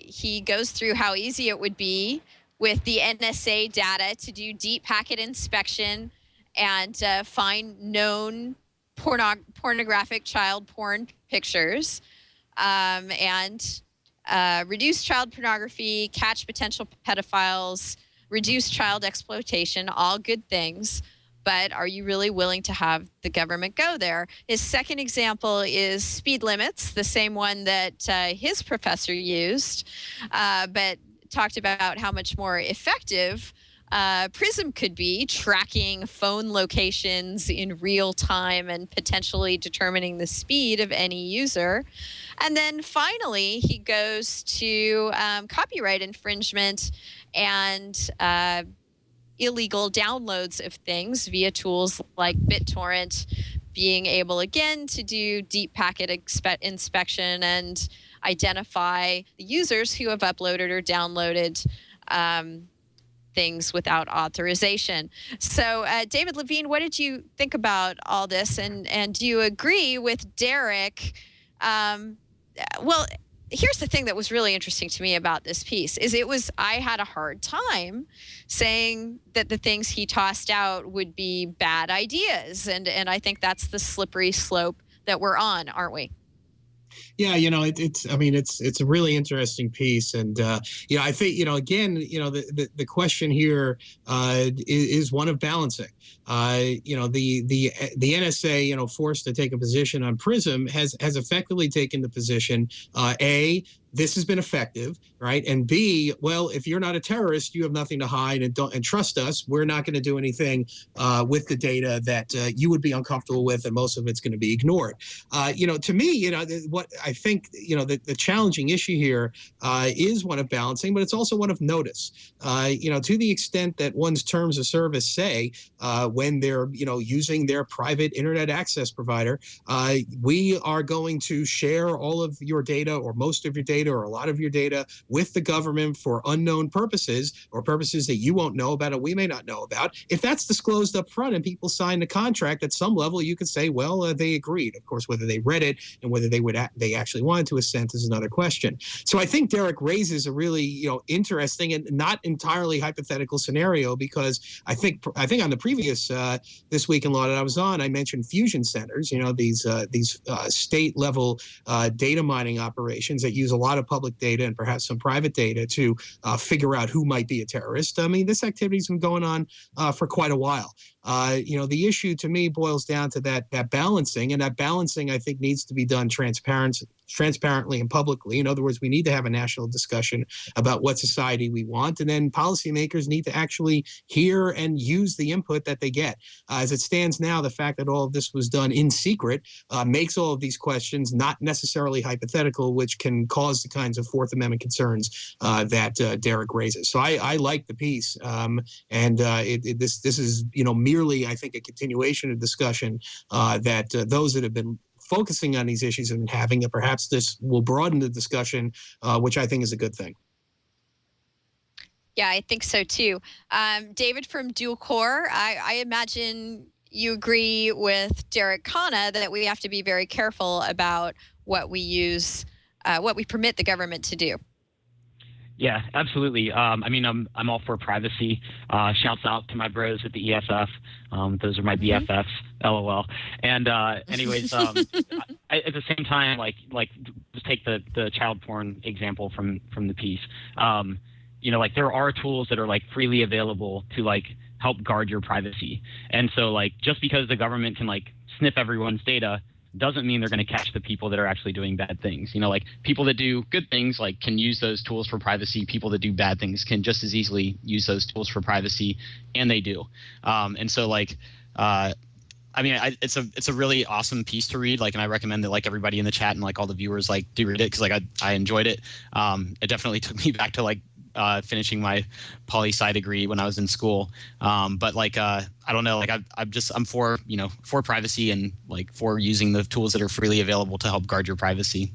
he goes through how easy it would be with the NSA data to do deep packet inspection and find known pornographic child porn pictures, and reduce child pornography, catch potential pedophiles, reduce child exploitation, all good things. But are you really willing to have the government go there? His second example is speed limits, the same one that his professor used, but talked about how much more effective PRISM could be, tracking phone locations in real time and potentially determining the speed of any user. And then finally, he goes to copyright infringement and illegal downloads of things via tools like BitTorrent, being able again to do deep packet inspection and identify the users who have uploaded or downloaded things without authorization. So David Levine, what did you think about all this? And do you agree with Derek? Well, here's the thing that was really interesting to me about this piece is I had a hard time saying that the things he tossed out would be bad ideas. And I think that's the slippery slope that we're on, aren't we? Yeah, it's a really interesting piece, and I think again, the question here is one of balancing. The NSA, forced to take a position on PRISM, has effectively taken the position, this has been effective, right? And B, well, if you're not a terrorist, you have nothing to hide, and trust us, we're not going to do anything with the data that you would be uncomfortable with, and most of it's going to be ignored. To me, what I think, the challenging issue here is one of balancing, but it's also one of notice. To the extent that one's terms of service say when they're, using their private internet access provider, we are going to share all of your data or most of your data or a lot of your data with the government for unknown purposes or purposes that you won't know about and we may not know about. If that's disclosed up front and people sign the contract, at some level you could say, well, they agreed. Of course, whether they read it and whether they actually wanted to assent is another question. So I think Derek raises a really interesting and not entirely hypothetical scenario, because I think on the previous This Week in Law that I was on, I mentioned fusion centers, these state level data mining operations that use a lot of public data and perhaps some private data to figure out who might be a terrorist. I mean, this activity's been going on for quite a while. The issue to me boils down to that balancing, and that balancing I think needs to be done transparently and publicly. In other words, we need to have a national discussion about what society we want, and then policymakers need to actually hear and use the input that they get. As it stands now, the fact that all of this was done in secret makes all of these questions not necessarily hypothetical, which can cause the kinds of Fourth Amendment concerns that Derek raises. So I like the piece, and this is merely, I think, a continuation of discussion that those that have been focusing on these issues and having it, perhaps this will broaden the discussion, which I think is a good thing. Yeah, I think so too. David from Dual Core, I imagine you agree with Derek Khanna that we have to be very careful about what we use, what we permit the government to do. Yeah, absolutely. I'm all for privacy. Shouts out to my bros at the ESF. Those are my BFFs. LOL. And anyways, at the same time, like just take the child porn example from the piece. There are tools that are freely available to help guard your privacy. And so just because the government can sniff everyone's data doesn't mean they're going to catch the people that are actually doing bad things. People that do good things can use those tools for privacy. People that do bad things can just as easily use those tools for privacy, and they do. It's a really awesome piece to read. And I recommend that everybody in the chat and all the viewers do read it, because I enjoyed it. It definitely took me back to finishing my poli-sci degree when I was in school. But I don't know, I'm for privacy and for using the tools that are freely available to help guard your privacy.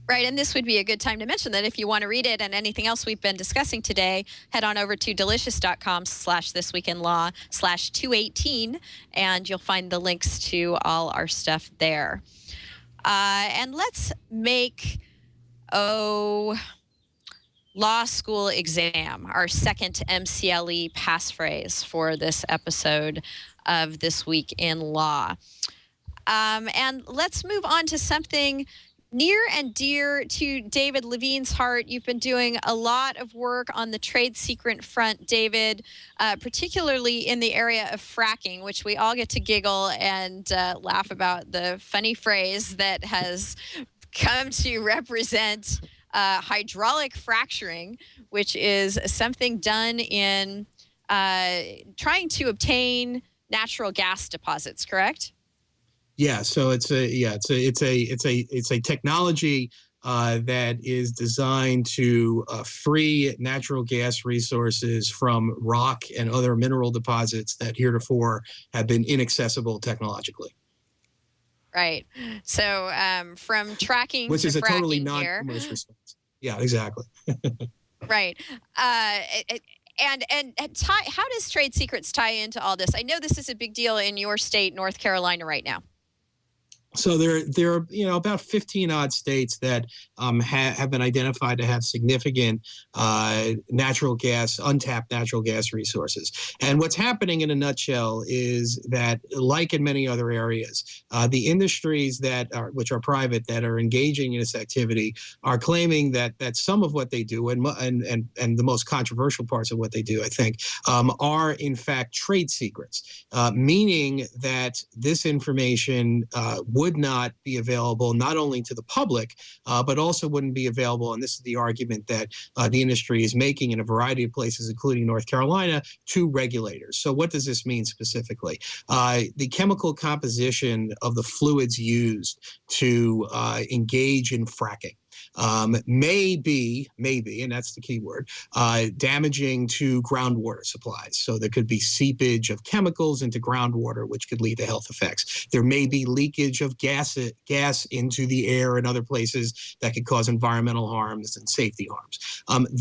Right, and this would be a good time to mention that if you want to read it and anything else we've been discussing today, head on over to delicious.com/thisweekinlaw/218, and you'll find the links to all our stuff there. And let's make, law school exam, our second MCLE passphrase for this episode of This Week in Law. And let's move on to something near and dear to David Levine's heart. You've been doing a lot of work on the trade secret front, David, particularly in the area of fracking, which we all get to giggle and laugh about the funny phrase that has come to represent hydraulic fracturing, which is something done in trying to obtain natural gas deposits, correct? Yeah, so it's a technology that is designed to free natural gas resources from rock and other mineral deposits that heretofore have been inaccessible technologically. Right. So from tracking which to is a fracking totally here. non-commercial response. Yeah, exactly. Right. And how does trade secrets tie into all this? I know this is a big deal in your state, North Carolina, right now. So there are about 15 odd states that have been identified to have significant untapped natural gas resources. And what's happening in a nutshell is that, like in many other areas, the industries which are private that are engaging in this activity are claiming that some of what they do and the most controversial parts of what they do, I think, are in fact trade secrets, meaning that this information would not be available not only to the public, but also wouldn't be available, and this is the argument that the industry is making in a variety of places, including North Carolina, to regulators. So what does this mean specifically? The chemical composition of the fluids used to engage in fracking may be, and that's the key word, damaging to groundwater supplies. So there could be seepage of chemicals into groundwater, which could lead to health effects. There may be leakage of gas into the air and other places that could cause environmental harms and safety harms.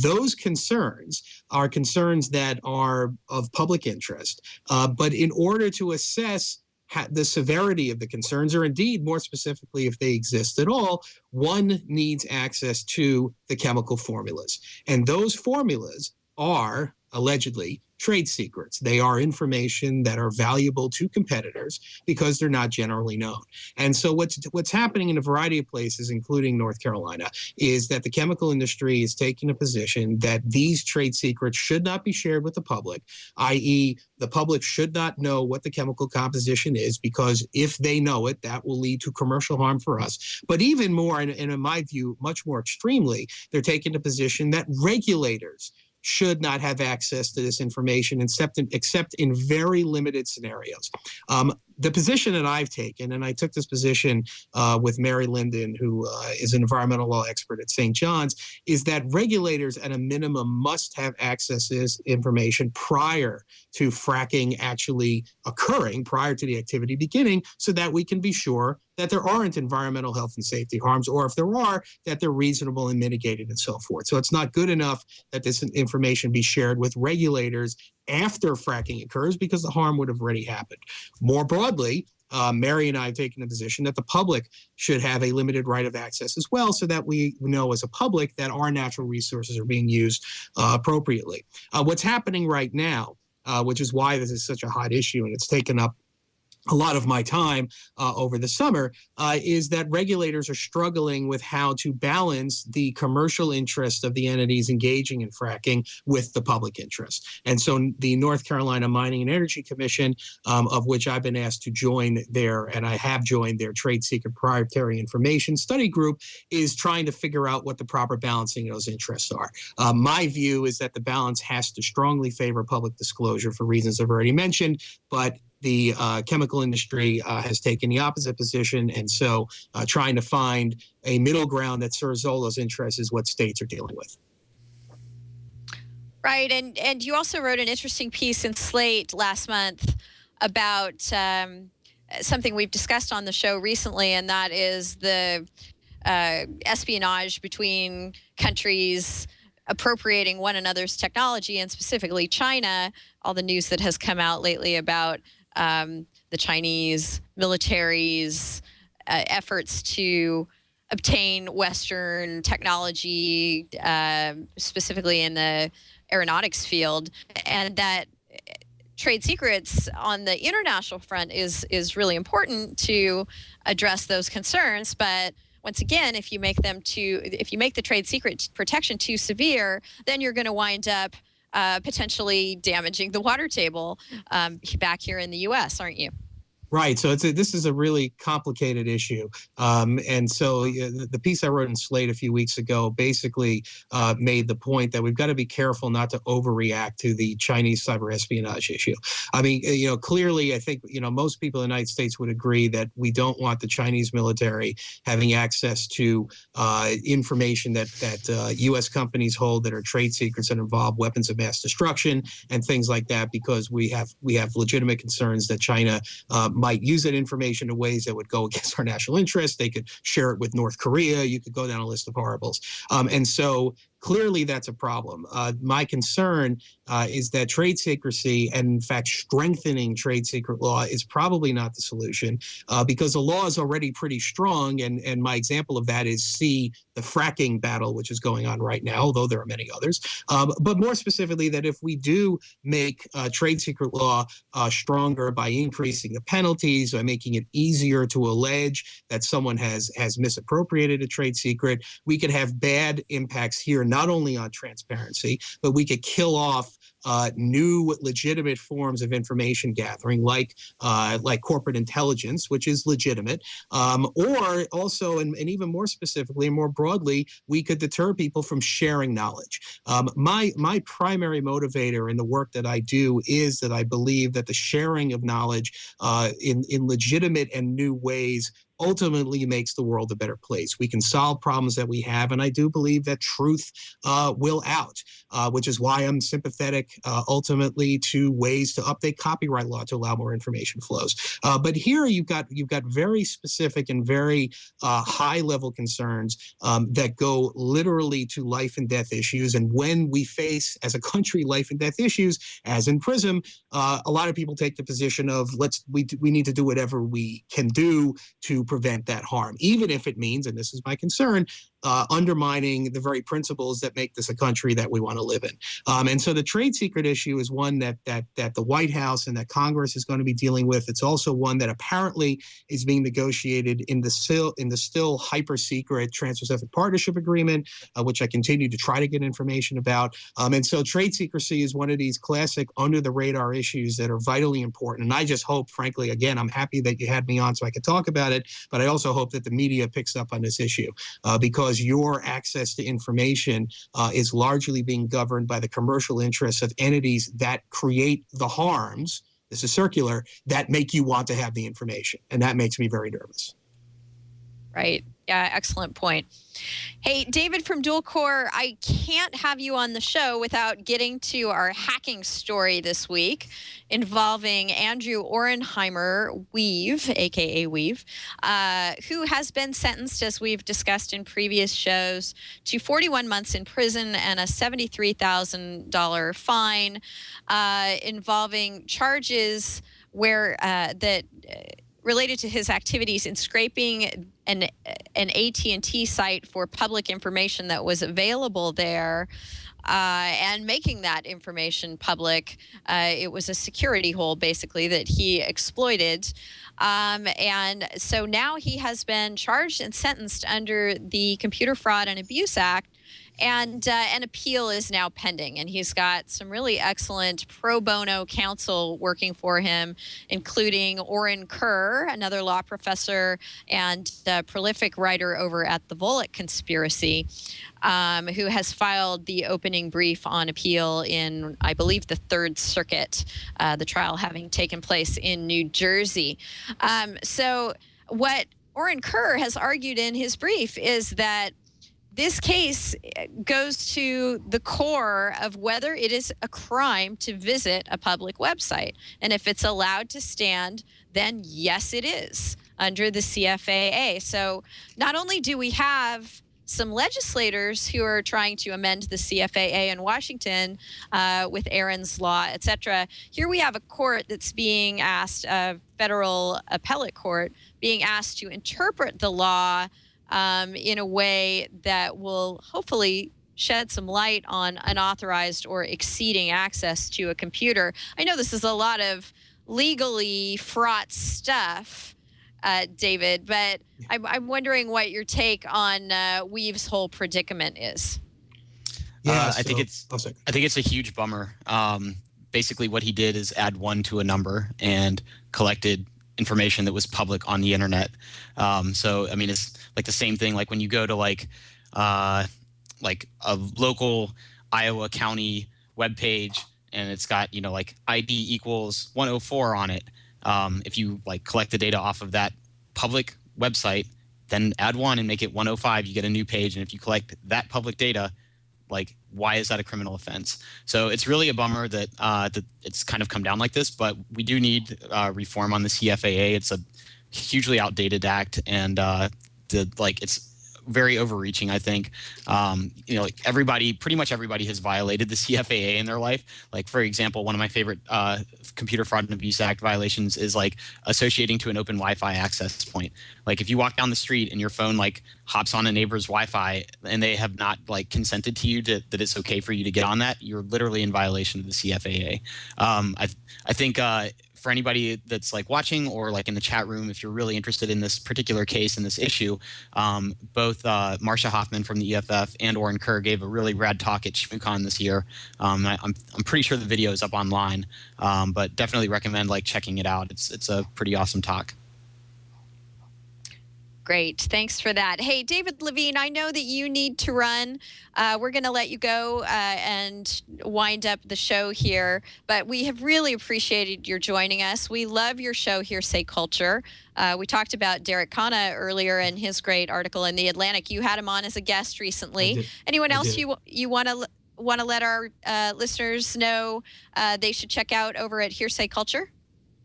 Those concerns are concerns that are of public interest, but in order to assess the severity of the concerns, or indeed more specifically if they exist at all, one needs access to the chemical formulas. And those formulas are allegedly trade secrets. They are information that are valuable to competitors because they're not generally known. And so what's happening in a variety of places, including North Carolina, is that the chemical industry is taking a position that these trade secrets should not be shared with the public, i.e., the public should not know what the chemical composition is, because if they know it, that will lead to commercial harm for us. But even more, and in my view, much more extremely, they're taking a position that regulators should not have access to this information except in very limited scenarios. The position that I've taken, and I took this position with Mary Linden, who is an environmental law expert at St. John's, is that regulators at a minimum must have access to this information prior to fracking actually occurring, prior to the activity beginning, so that we can be sure that there aren't environmental health and safety harms, or if there are, that they're reasonable and mitigated and so forth. So it's not good enough that this information be shared with regulators after fracking occurs, because the harm would have already happened. More broadly, Mary and I have taken a position that the public should have a limited right of access as well, so that we know as a public that our natural resources are being used appropriately. What's happening right now, which is why this is such a hot issue and it's taken up a lot of my time over the summer, is that regulators are struggling with how to balance the commercial interest of the entities engaging in fracking with the public interest. And so the North Carolina Mining and Energy Commission, of which I've been asked to join and I have joined their trade secret proprietary information study group, is trying to figure out what the proper balancing of those interests are. My view is that the balance has to strongly favor public disclosure for reasons I've already mentioned, but the chemical industry has taken the opposite position, and so trying to find a middle ground that serves all those interests is what states are dealing with. Right, and you also wrote an interesting piece in Slate last month about something we've discussed on the show recently, and that is the espionage between countries appropriating one another's technology, and specifically China, all the news that has come out lately about the Chinese military's efforts to obtain Western technology, specifically in the aeronautics field, and that trade secrets on the international front is really important to address those concerns. But once again, if you make the trade secret protection too severe, then you're going to wind up potentially damaging the water table back here in the U.S., aren't you? Right. So this is a really complicated issue. And so the piece I wrote in Slate a few weeks ago basically made the point that we've got to be careful not to overreact to the Chinese cyber espionage issue. I mean, clearly, I think, most people in the United States would agree that we don't want the Chinese military having access to information that U.S. companies hold that are trade secrets that involve weapons of mass destruction and things like that, because we have legitimate concerns that China might use that information in ways that would go against our national interests. They could share it with North Korea. You could go down a list of horribles. And so clearly that's a problem. My concern is that trade secrecy, and in fact strengthening trade secret law, is probably not the solution, because the law is already pretty strong. And my example of that is the fracking battle, which is going on right now, although there are many others. But more specifically, that if we do make trade secret law stronger by increasing the penalties, by making it easier to allege that someone has misappropriated a trade secret, we could have bad impacts here, not only on transparency, but we could kill off new legitimate forms of information gathering, like corporate intelligence, which is legitimate, or also, and even more specifically and more broadly, we could deter people from sharing knowledge. My primary motivator in the work that I do is that I believe that the sharing of knowledge in legitimate and new ways ultimately makes the world a better place. We can solve problems that we have, and I do believe that truth will out, which is why I'm sympathetic ultimately to ways to update copyright law to allow more information flows. But here you've got very specific and very high-level concerns that go literally to life and death issues. And when we face, as a country, life and death issues, as in PRISM, a lot of people take the position of we need to do whatever we can do to prevent that harm, even if it means, and this is my concern, undermining the very principles that make this a country that we want to live in. And so the trade secret issue is one that the White House and that Congress is going to be dealing with. It's also one that apparently is being negotiated in the still hyper secret Trans-Pacific Partnership Agreement, which I continue to try to get information about. And so trade secrecy is one of these classic under the radar issues that are vitally important. And I just hope, frankly, again, I'm happy that you had me on so I could talk about it, but I also hope that the media picks up on this issue because your access to information is largely being governed by the commercial interests of entities that create the harms, this is circular, that make you want to have the information. And that makes me very nervous. Right. Yeah, excellent point. Hey, David from Dual Core, I can't have you on the show without getting to our hacking story this week involving Andrew Auernheimer Weave, aka Weave, who has been sentenced, as we've discussed in previous shows, to 41 months in prison and a $73,000 fine involving charges where related to his activities in scraping an AT&T site for public information that was available there and making that information public. It was a security hole, basically, that he exploited. And so now he has been charged and sentenced under the Computer Fraud and Abuse Act. And an appeal is now pending, and he's got some really excellent pro bono counsel working for him, including Oren Kerr, another law professor and prolific writer over at the Volokh Conspiracy, who has filed the opening brief on appeal in, I believe, the Third Circuit, the trial having taken place in New Jersey. So what Oren Kerr has argued in his brief is that this case goes to the core of whether it is a crime to visit a public website. And if it's allowed to stand, then yes, it is under the CFAA. So not only do we have some legislators who are trying to amend the CFAA in Washington with Aaron's Law, et cetera, here we have a court that's being asked, a federal appellate court, being asked to interpret the law in a way that will hopefully shed some light on unauthorized or exceeding access to a computer. I know this is a lot of legally fraught stuff, David, but I'm wondering what your take on Weave's whole predicament is. Yeah, I think it's a huge bummer. Basically, what he did is add 1 to a number and collected information that was public on the internet. So, I mean, it's like the same thing. Like when you go to like a local Iowa County webpage and it's got, like ID equals 104 on it. If you like collect the data off of that public website, then add 1 and make it 105, you get a new page. And if you collect that public data, like, why is that a criminal offense? So it's really a bummer that that it's kind of come down like this, but we do need reform on the CFAA. It's a hugely outdated act, and it's very overreaching, I think. Like pretty much everybody has violated the CFAA in their life. Like, for example, one of my favorite Computer Fraud and Abuse Act violations is like associating to an open Wi-Fi access point. Like, if you walk down the street and your phone like hops on a neighbor's Wi-Fi and they have not like consented to you that it's okay for you to get on that, you're literally in violation of the CFAA. I think for anybody that's like watching or like in the chat room, if you're really interested in this particular case and this issue, both Marcia Hoffman from the EFF and Oren Kerr gave a really rad talk at ShmooCon this year. I'm pretty sure the video is up online, but definitely recommend like checking it out. It's a pretty awesome talk. Great. Thanks for that. Hey, David Levine, I know that you need to run. We're going to let you go and wind up the show here, but we have really appreciated your joining us. We love your show, Hearsay Culture. We talked about Derek Khanna earlier in his great article in The Atlantic. You had him on as a guest recently. Anyone else you want to let our listeners know they should check out over at Hearsay Culture?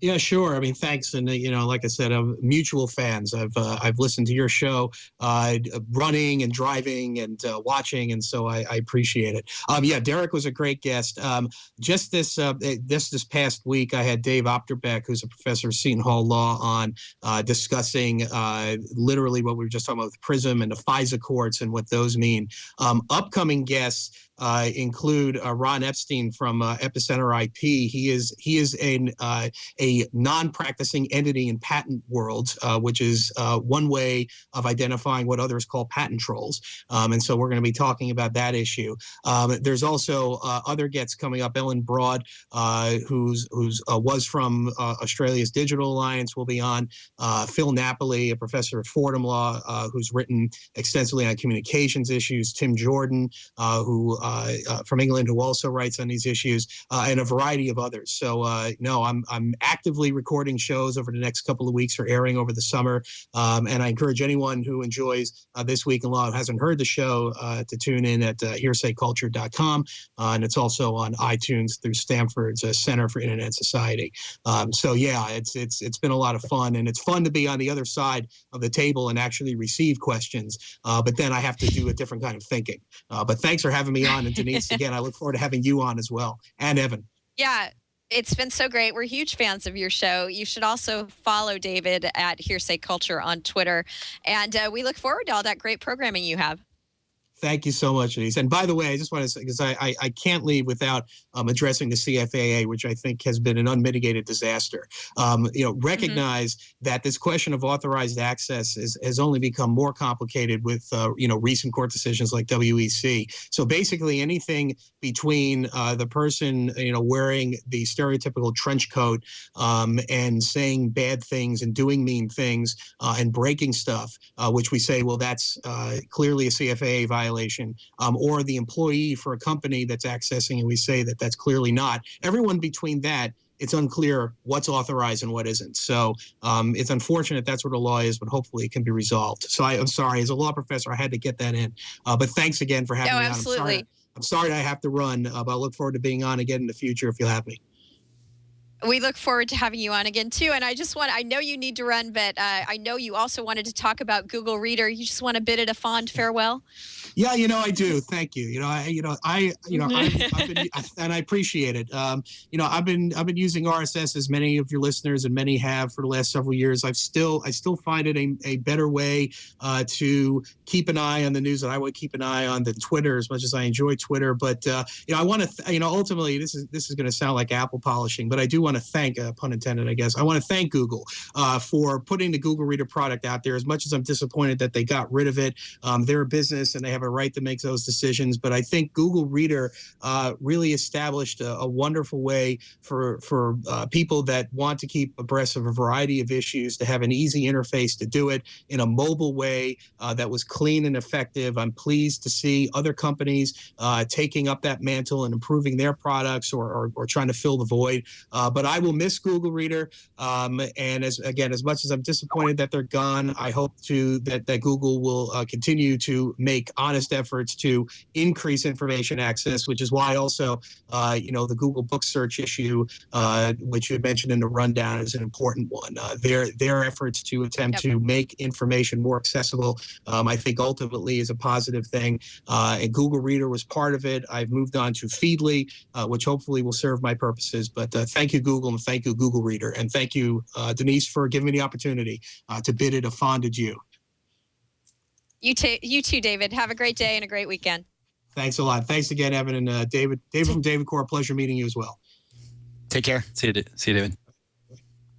Yeah, sure. I mean, thanks. And, like I said, I'm mutual fans. I've listened to your show running and driving and watching. And so I appreciate it. Yeah, Derek was a great guest. Just this past week, I had Dave Opterbeck, who's a professor of Seton Hall Law, on discussing literally what we were just talking about with PRISM and the FISA courts and what those mean. Upcoming guests include Ron Epstein from Epicenter IP. He is a non-practicing entity in patent world, which is one way of identifying what others call patent trolls. And so we're going to be talking about that issue. There's also other guests coming up. Ellen Broad, who's was from Australia's Digital Alliance, will be on. Phil Napoli, a professor of Fordham Law, who's written extensively on communications issues. Tim Jordan, who from England, who also writes on these issues, and a variety of others. So I'm actively recording shows over the next couple of weeks for airing over the summer, and I encourage anyone who enjoys This Week in Law and hasn't heard the show to tune in at hearsayculture.com, and it's also on iTunes through Stanford's Center for Internet Society. So yeah, it's been a lot of fun, and it's fun to be on the other side of the table and actually receive questions, but then I have to do a different kind of thinking. But thanks for having me on. And Denise, again, I look forward to having you on as well, and Evan. Yeah, it's been so great. We're huge fans of your show. You should also follow David at Hearsay Culture on Twitter. And we look forward to all that great programming you have. Thank you so much, Denise. And by the way, I just want to say, because I can't leave without addressing the CFAA, which I think has been an unmitigated disaster. Recognize that this question of authorized access has only become more complicated with recent court decisions like WEC. So basically, anything between the person wearing the stereotypical trench coat and saying bad things and doing mean things and breaking stuff, which we say, well, that's clearly a CFAA violation, or the employee for a company that's accessing, and we say that that's clearly not. Everyone between that, it's unclear what's authorized and what isn't. So it's unfortunate that's what the law is, but hopefully it can be resolved. So I'm sorry, as a law professor, I had to get that in. But thanks again for having me on. Absolutely. I'm sorry I have to run, but I look forward to being on again in the future if you'll have me. We look forward to having you on again, too. And I know you need to run, but I know you also wanted to talk about Google Reader. You just want to bid it a fond farewell? Yeah, I do. Thank you. I've been, and I appreciate it. I've been using RSS, as many of your listeners and many have, for the last several years. I still find it a better way to keep an eye on the news that I would keep an eye on than Twitter, as much as I enjoy Twitter. But I want to, ultimately, this is going to sound like apple polishing, but I do want to thank, pun intended, I guess. I want to thank Google for putting the Google Reader product out there. As much as I'm disappointed that they got rid of it, they're a business and they have a right to make those decisions. But I think Google Reader really established a wonderful way for people that want to keep abreast of a variety of issues to have an easy interface to do it in a mobile way that was clean and effective. I'm pleased to see other companies taking up that mantle and improving their products or trying to fill the void. But I will miss Google Reader. And as much as I'm disappointed that they're gone, I hope that Google will continue to make honest efforts to increase information access, which is why also, the Google book search issue, which you mentioned in the rundown, is an important one. Their efforts to attempt to make information more accessible, I think ultimately is a positive thing. And Google Reader was part of it. I've moved on to Feedly, which hopefully will serve my purposes. But thank you, Google, and thank you, Google Reader. And thank you, Denise, for giving me the opportunity to bid it a fond adieu. You too, David. Have a great day and a great weekend. Thanks a lot. Thanks again, Evan. And David from David Core, pleasure meeting you as well. Take care. See you, David.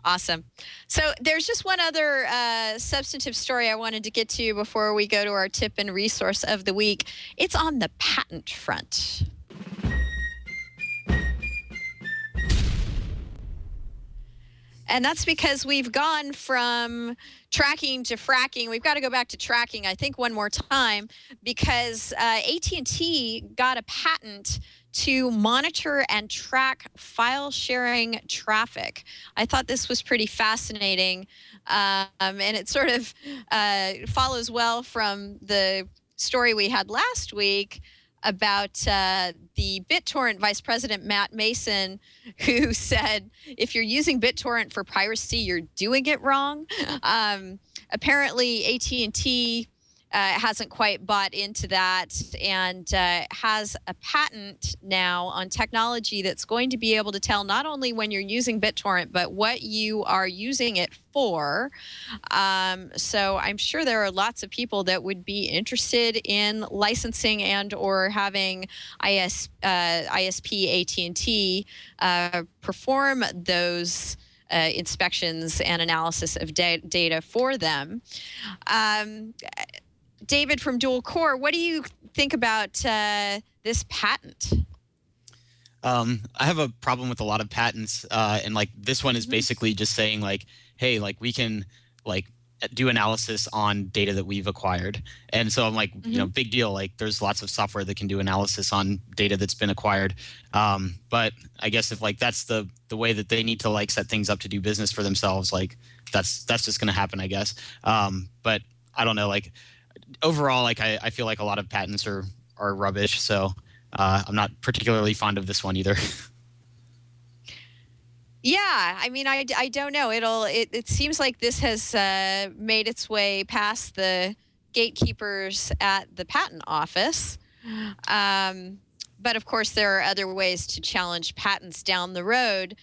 Awesome. So there's just one other substantive story I wanted to get to before we go to our tip and resource of the week. It's on the patent front. And that's because we've gone from tracking to fracking. We've got to go back to tracking, I think, one more time, because AT&T got a patent to monitor and track file sharing traffic. I thought this was pretty fascinating, and it sort of follows well from the story we had last week about the BitTorrent Vice President Matt Mason, who said, if you're using BitTorrent for piracy, you're doing it wrong. Apparently, AT&T hasn't quite bought into that and has a patent now on technology that's going to be able to tell not only when you're using BitTorrent, but what you are using it for. So I'm sure there are lots of people that would be interested in licensing and or having ISP AT&T perform those inspections and analysis of data for them. David from Dual Core, what do you think about this patent? I have a problem with a lot of patents, and like this one is basically just saying like, hey, like we can like do analysis on data that we've acquired. And so I'm like, big deal. Like there's lots of software that can do analysis on data that's been acquired. But I guess if like that's the way that they need to like set things up to do business for themselves, like that's just going to happen, I guess. But I don't know, like overall, like I feel like a lot of patents are rubbish. So I'm not particularly fond of this one either. Yeah, I mean, I don't know. It seems like this has made its way past the gatekeepers at the patent office. But of course, there are other ways to challenge patents down the road.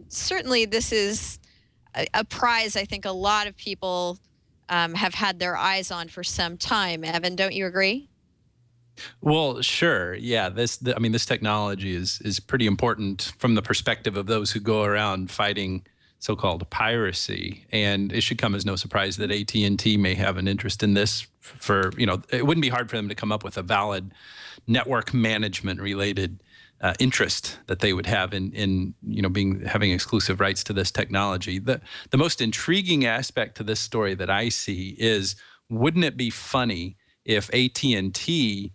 Certainly, this is a prize I think a lot of people have had their eyes on for some time. Evan, don't you agree? Well, sure. Yeah, this technology is pretty important from the perspective of those who go around fighting so-called piracy. And it should come as no surprise that AT&T may have an interest in this. For it wouldn't be hard for them to come up with a valid network management related interest that they would have in having exclusive rights to this technology. The most intriguing aspect to this story that I see is, wouldn't it be funny if AT&T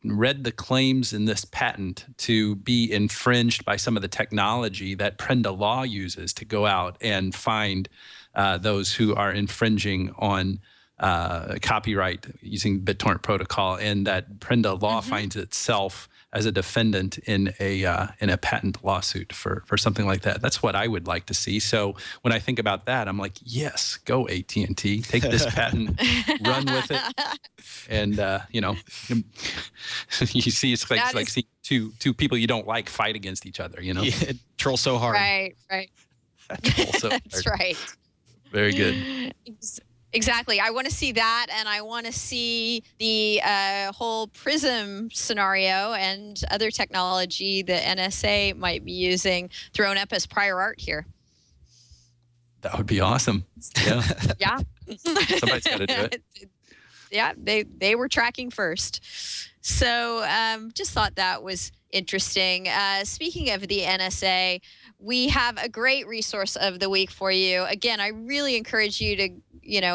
read the claims in this patent to be infringed by some of the technology that Prenda Law uses to go out and find those who are infringing on copyright using BitTorrent protocol, and that Prenda Law finds itself as a defendant in a patent lawsuit for something like that. That's what I would like to see. So when I think about that, I'm like, yes, go AT&T, take this patent, run with it, and you see, it's like seeing two people you don't like fight against each other. Yeah, troll so hard. Right. Troll so That's hard. right. Very good. Exactly. I want to see that, and I want to see the whole PRISM scenario and other technology the NSA might be using thrown up as prior art here. That would be awesome. Yeah. Yeah. Somebody's got to do it. Yeah, they were tracking first. So just thought that was interesting. Speaking of the NSA, we have a great resource of the week for you. Again, I really encourage you to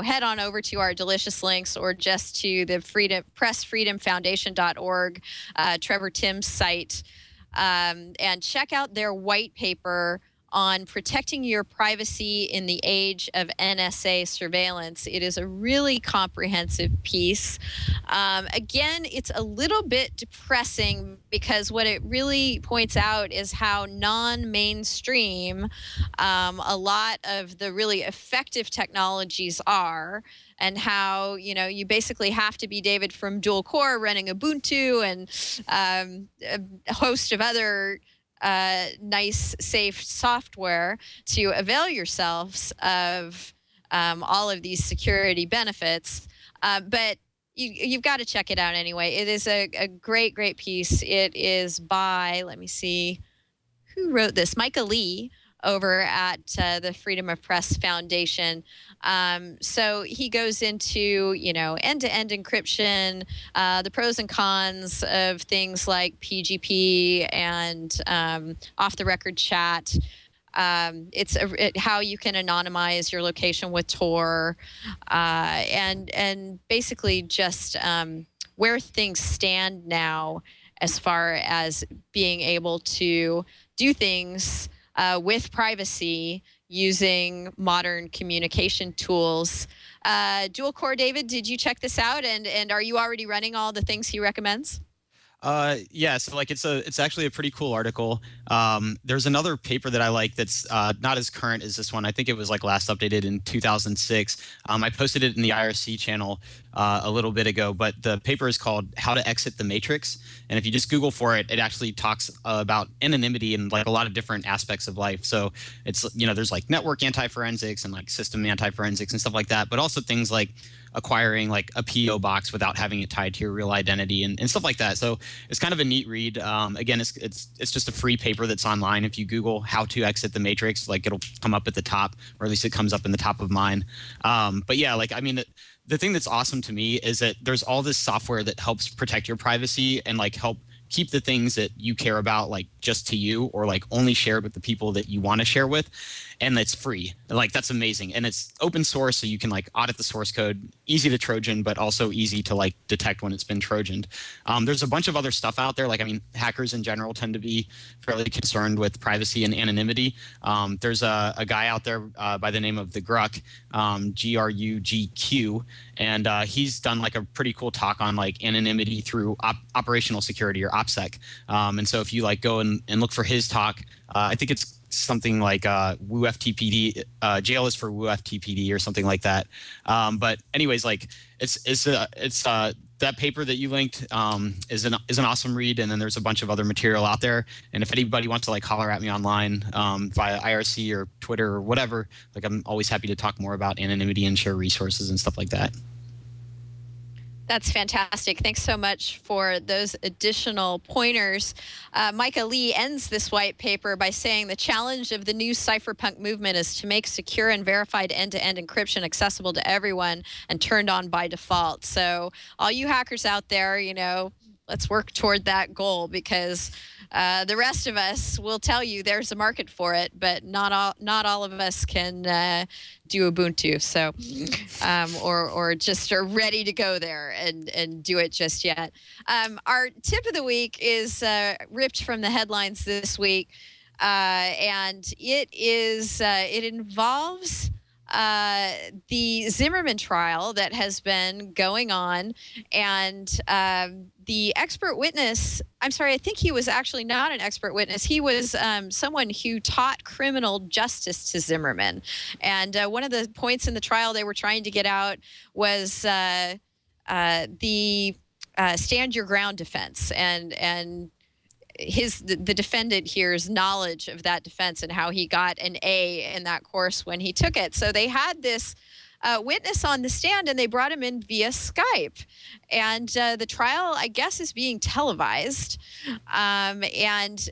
head on over to our delicious links or just to the pressfreedomfoundation.org, Trevor Timm's site. and check out their white paper on protecting your privacy in the age of NSA surveillance. It is a really comprehensive piece. Again, it's a little bit depressing because what it really points out is how non-mainstream a lot of the really effective technologies are, and how, you know, you basically have to be David from Dual Core running Ubuntu and a host of other nice, safe software to avail yourselves of all of these security benefits. But you've got to check it out anyway. It is a great, great piece. It is by, let me see, who wrote this? Micah Lee over at the Freedom of Press Foundation. So he goes into, you know, end-to-end encryption, the pros and cons of things like PGP and off-the-record chat. It's how you can anonymize your location with Tor, and basically just where things stand now as far as being able to do things with privacy using modern communication tools. Dual Core, David, did you check this out? And are you already running all the things he recommends? Yeah, so like it's actually a pretty cool article. There's another paper that I like that's not as current as this one. I think it was like last updated in 2006. I posted it in the IRC channel a little bit ago, but the paper is called How to Exit the Matrix. And if you just Google for it, it actually talks about anonymity and like a lot of different aspects of life. So it's, you know, there's like network anti-forensics and like system anti-forensics and stuff like that, but also things like acquiring like a PO box without having it tied to your real identity and stuff like that. So it's kind of a neat read. Again, it's just a free paper that's online. If you Google How to Exit the Matrix, like it'll come up at the top, or at least it comes up in the top of mine. But yeah, like, I mean, the thing that's awesome to me is that there's all this software that helps protect your privacy and like help keep the things that you care about like just to you, or like only shared with the people that you want to share with, and it's free. Like that's amazing, and it's open source, so you can like audit the source code. Easy to Trojan, but also easy to like detect when it's been Trojaned. There's a bunch of other stuff out there. Like, I mean, hackers in general tend to be fairly concerned with privacy and anonymity. There's a guy out there by the name of the Gruk, GRUGQ, and he's done like a pretty cool talk on like anonymity through operational security, or OPSEC. And so if you like go and look for his talk, I think it's something like WooFTPD, jail is for WooFTPD or something like that. But anyways, like it's that paper that you linked is an awesome read, and then there's a bunch of other material out there. And if anybody wants to like holler at me online via IRC or Twitter or whatever, like I'm always happy to talk more about anonymity and share resources and stuff like that. That's fantastic. Thanks so much for those additional pointers. Micah Lee ends this white paper by saying the challenge of the new cypherpunk movement is to make secure and verified end-to-end encryption accessible to everyone and turned on by default. So all you hackers out there, you know, let's work toward that goal, because the rest of us will tell you there's a market for it, but not all of us can do Ubuntu. So, or just are ready to go there and do it just yet. Our tip of the week is ripped from the headlines this week, and it involves the Zimmerman trial that has been going on, and the expert witness, I'm sorry, I think he was actually not an expert witness. He was someone who taught criminal justice to Zimmerman. And one of the points in the trial they were trying to get out was the stand your ground defense, and the defendant here's knowledge of that defense and how he got an A in that course when he took it. So they had this witness on the stand, and they brought him in via Skype. And the trial, I guess, is being televised. And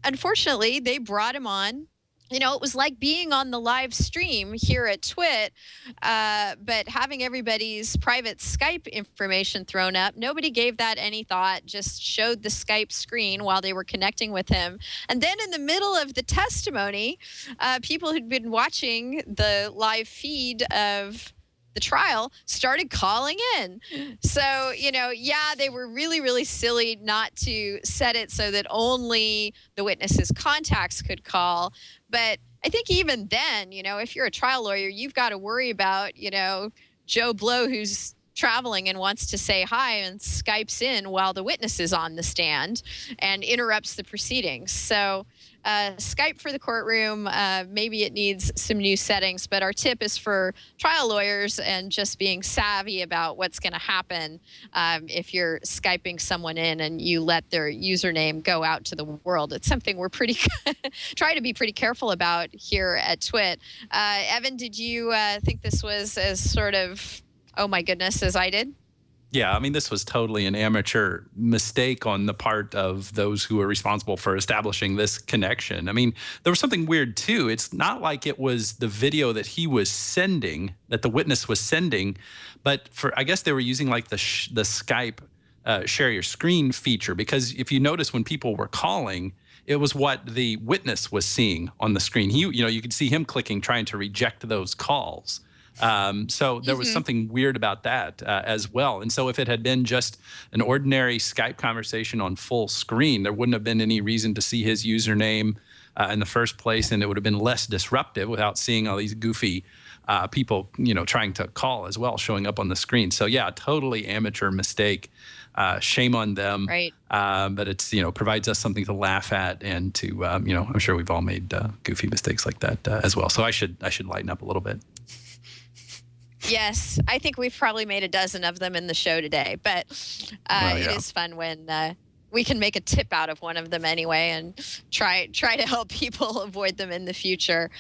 unfortunately, they brought him on. You know, it was like being on the live stream here at Twit, but having everybody's private Skype information thrown up. Nobody gave that any thought, just showed the Skype screen while they were connecting with him. And then in the middle of the testimony, people who'd been watching the live feed of the trial started calling in. So, they were really, really silly not to set it so that only the witness's contacts could call. But I think even then, if you're a trial lawyer, you've got to worry about, Joe Blow, who's traveling and wants to say hi and Skypes in while the witness is on the stand and interrupts the proceedings. So Skype for the courtroom, maybe it needs some new settings, but our tip is for trial lawyers and just being savvy about what's going to happen if you're Skyping someone in and you let their username go out to the world. It's something we're try to be pretty careful about here at TWiT. Evan, did you think this was as sort of, oh my goodness, as I did? Yeah, I mean, this was totally an amateur mistake on the part of those who were responsible for establishing this connection. I mean, there was something weird too. It's not like it was the video that he was sending, that the witness was sending, but I guess they were using like the Skype share your screen feature, because if you notice when people were calling, it was what the witness was seeing on the screen. You could see him clicking, trying to reject those calls. So there was something weird about that as well. And so if it had been just an ordinary Skype conversation on full screen, there wouldn't have been any reason to see his username in the first place, and it would have been less disruptive without seeing all these goofy people, trying to call as well, showing up on the screen. So yeah, totally amateur mistake. Shame on them. Right. But it's, provides us something to laugh at and to, I'm sure we've all made goofy mistakes like that as well. So I should lighten up a little bit. Yes, I think we've probably made a dozen of them in the show today, but It is fun when we can make a tip out of one of them anyway and try to help people avoid them in the future.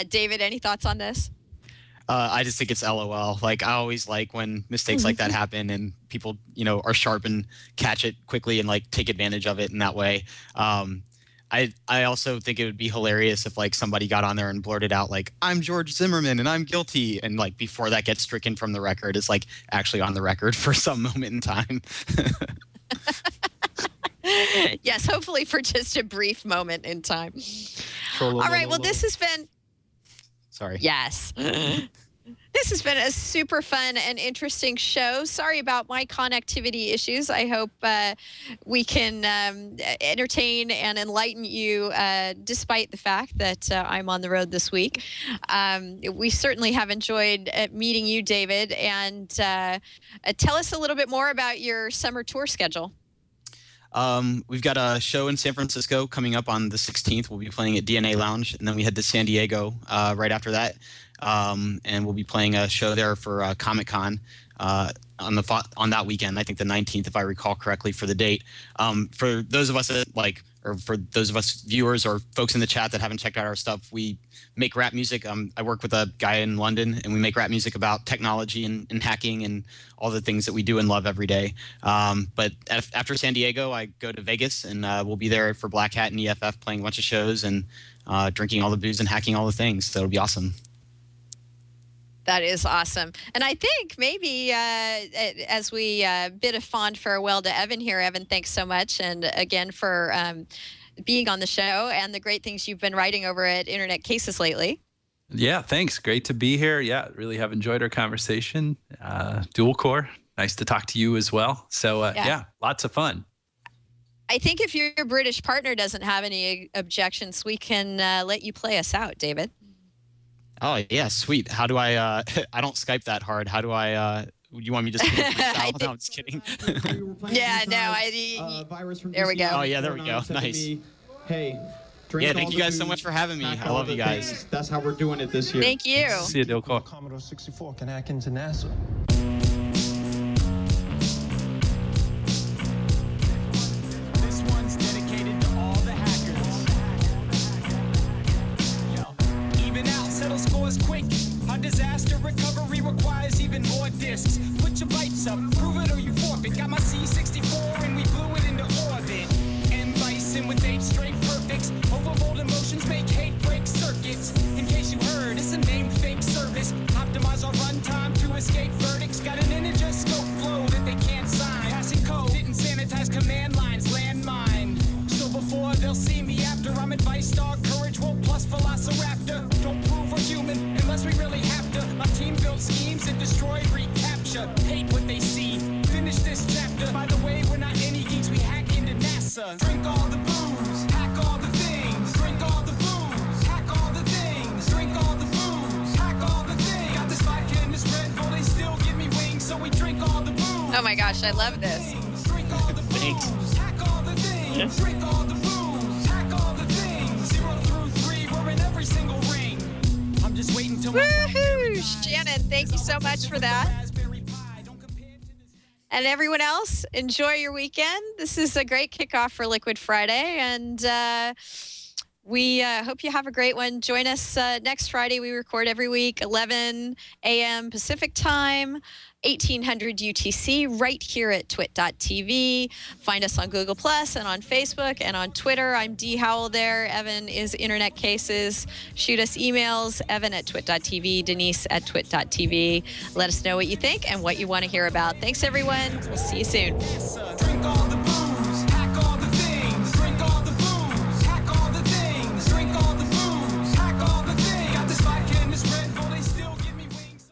David, any thoughts on this? I just think it's LOL. Like, I always like when mistakes like that happen and people, are sharp and catch it quickly and like take advantage of it in that way. I also think it would be hilarious if like somebody got on there and blurted out like, I'm George Zimmerman and I'm guilty, and like before that gets stricken from the record, it's like actually on the record for some moment in time. Yes, hopefully for just a brief moment in time. All right, well, this has been... Sorry. Yes. This has been a super fun and interesting show. Sorry about my connectivity issues. I hope we can entertain and enlighten you despite the fact that I'm on the road this week. We certainly have enjoyed meeting you, David. And tell us a little bit more about your summer tour schedule. We've got a show in San Francisco coming up on the 16th. We'll be playing at DNA Lounge, and then we head to San Diego right after that. And we'll be playing a show there for Comic-Con on that weekend. I think the 19th, if I recall correctly, for the date. For those of us for those of us viewers or folks in the chat that haven't checked out our stuff, we make rap music. I work with a guy in London, and we make rap music about technology and hacking and all the things that we do and love every day. But after San Diego, I go to Vegas, and we'll be there for Black Hat and EFF, playing a bunch of shows and drinking all the booze and hacking all the things. So it'll be awesome. That is awesome. And I think maybe as we bid a fond farewell to Evan here, Evan, thanks so much. And again, for being on the show and the great things you've been writing over at Internet Cases lately. Yeah, thanks. Great to be here. Yeah, really have enjoyed our conversation. Dual core, nice to talk to you as well. So yeah, lots of fun. I think if your British partner doesn't have any objections, we can let you play us out, David. Oh yeah, sweet. How do I? I don't Skype that hard. How do I? You want me to just? No, I'm just kidding. Yeah, no. There we go. Oh yeah, there we go. Nice. Hey. Yeah, thank you guys so much for having me. I love you guys. That's how we're doing it this year. Thank you. See you, Dual Core. Commodore 64 can hack into NASA. Quick, our disaster recovery requires even more discs. Put your lights up, prove it or you forfeit. Got my C64 and we blew it into orbit. And Bison with 8 straight perfects. Overbold emotions make hate break circuits. In case you heard, it's a named fake service. Optimize our runtime to escape verdicts. Got an integer scope flow that they can't sign. Passing code, didn't sanitize command lines, landmine. So before they'll see me after, I'm advice star, courage, woke plus velociraptor. Don't prove we're human unless we really have to. My team built schemes and destroy gosh, I love this. Thanks. Woohoo! Shannon, thank you so much for that. And everyone else, enjoy your weekend. This is a great kickoff for Liquid Friday, and we hope you have a great one. Join us next Friday. We record every week, 11 a.m. Pacific time, 1800 UTC, right here at twit.tv. Find us on Google Plus and on Facebook and on Twitter. I'm Dee Howell there. Evan is Internet Cases. Shoot us emails, evan@twit.tv, Denise @twit.tv. Let us know what you think and what you want to hear about. Thanks, everyone. We'll see you soon.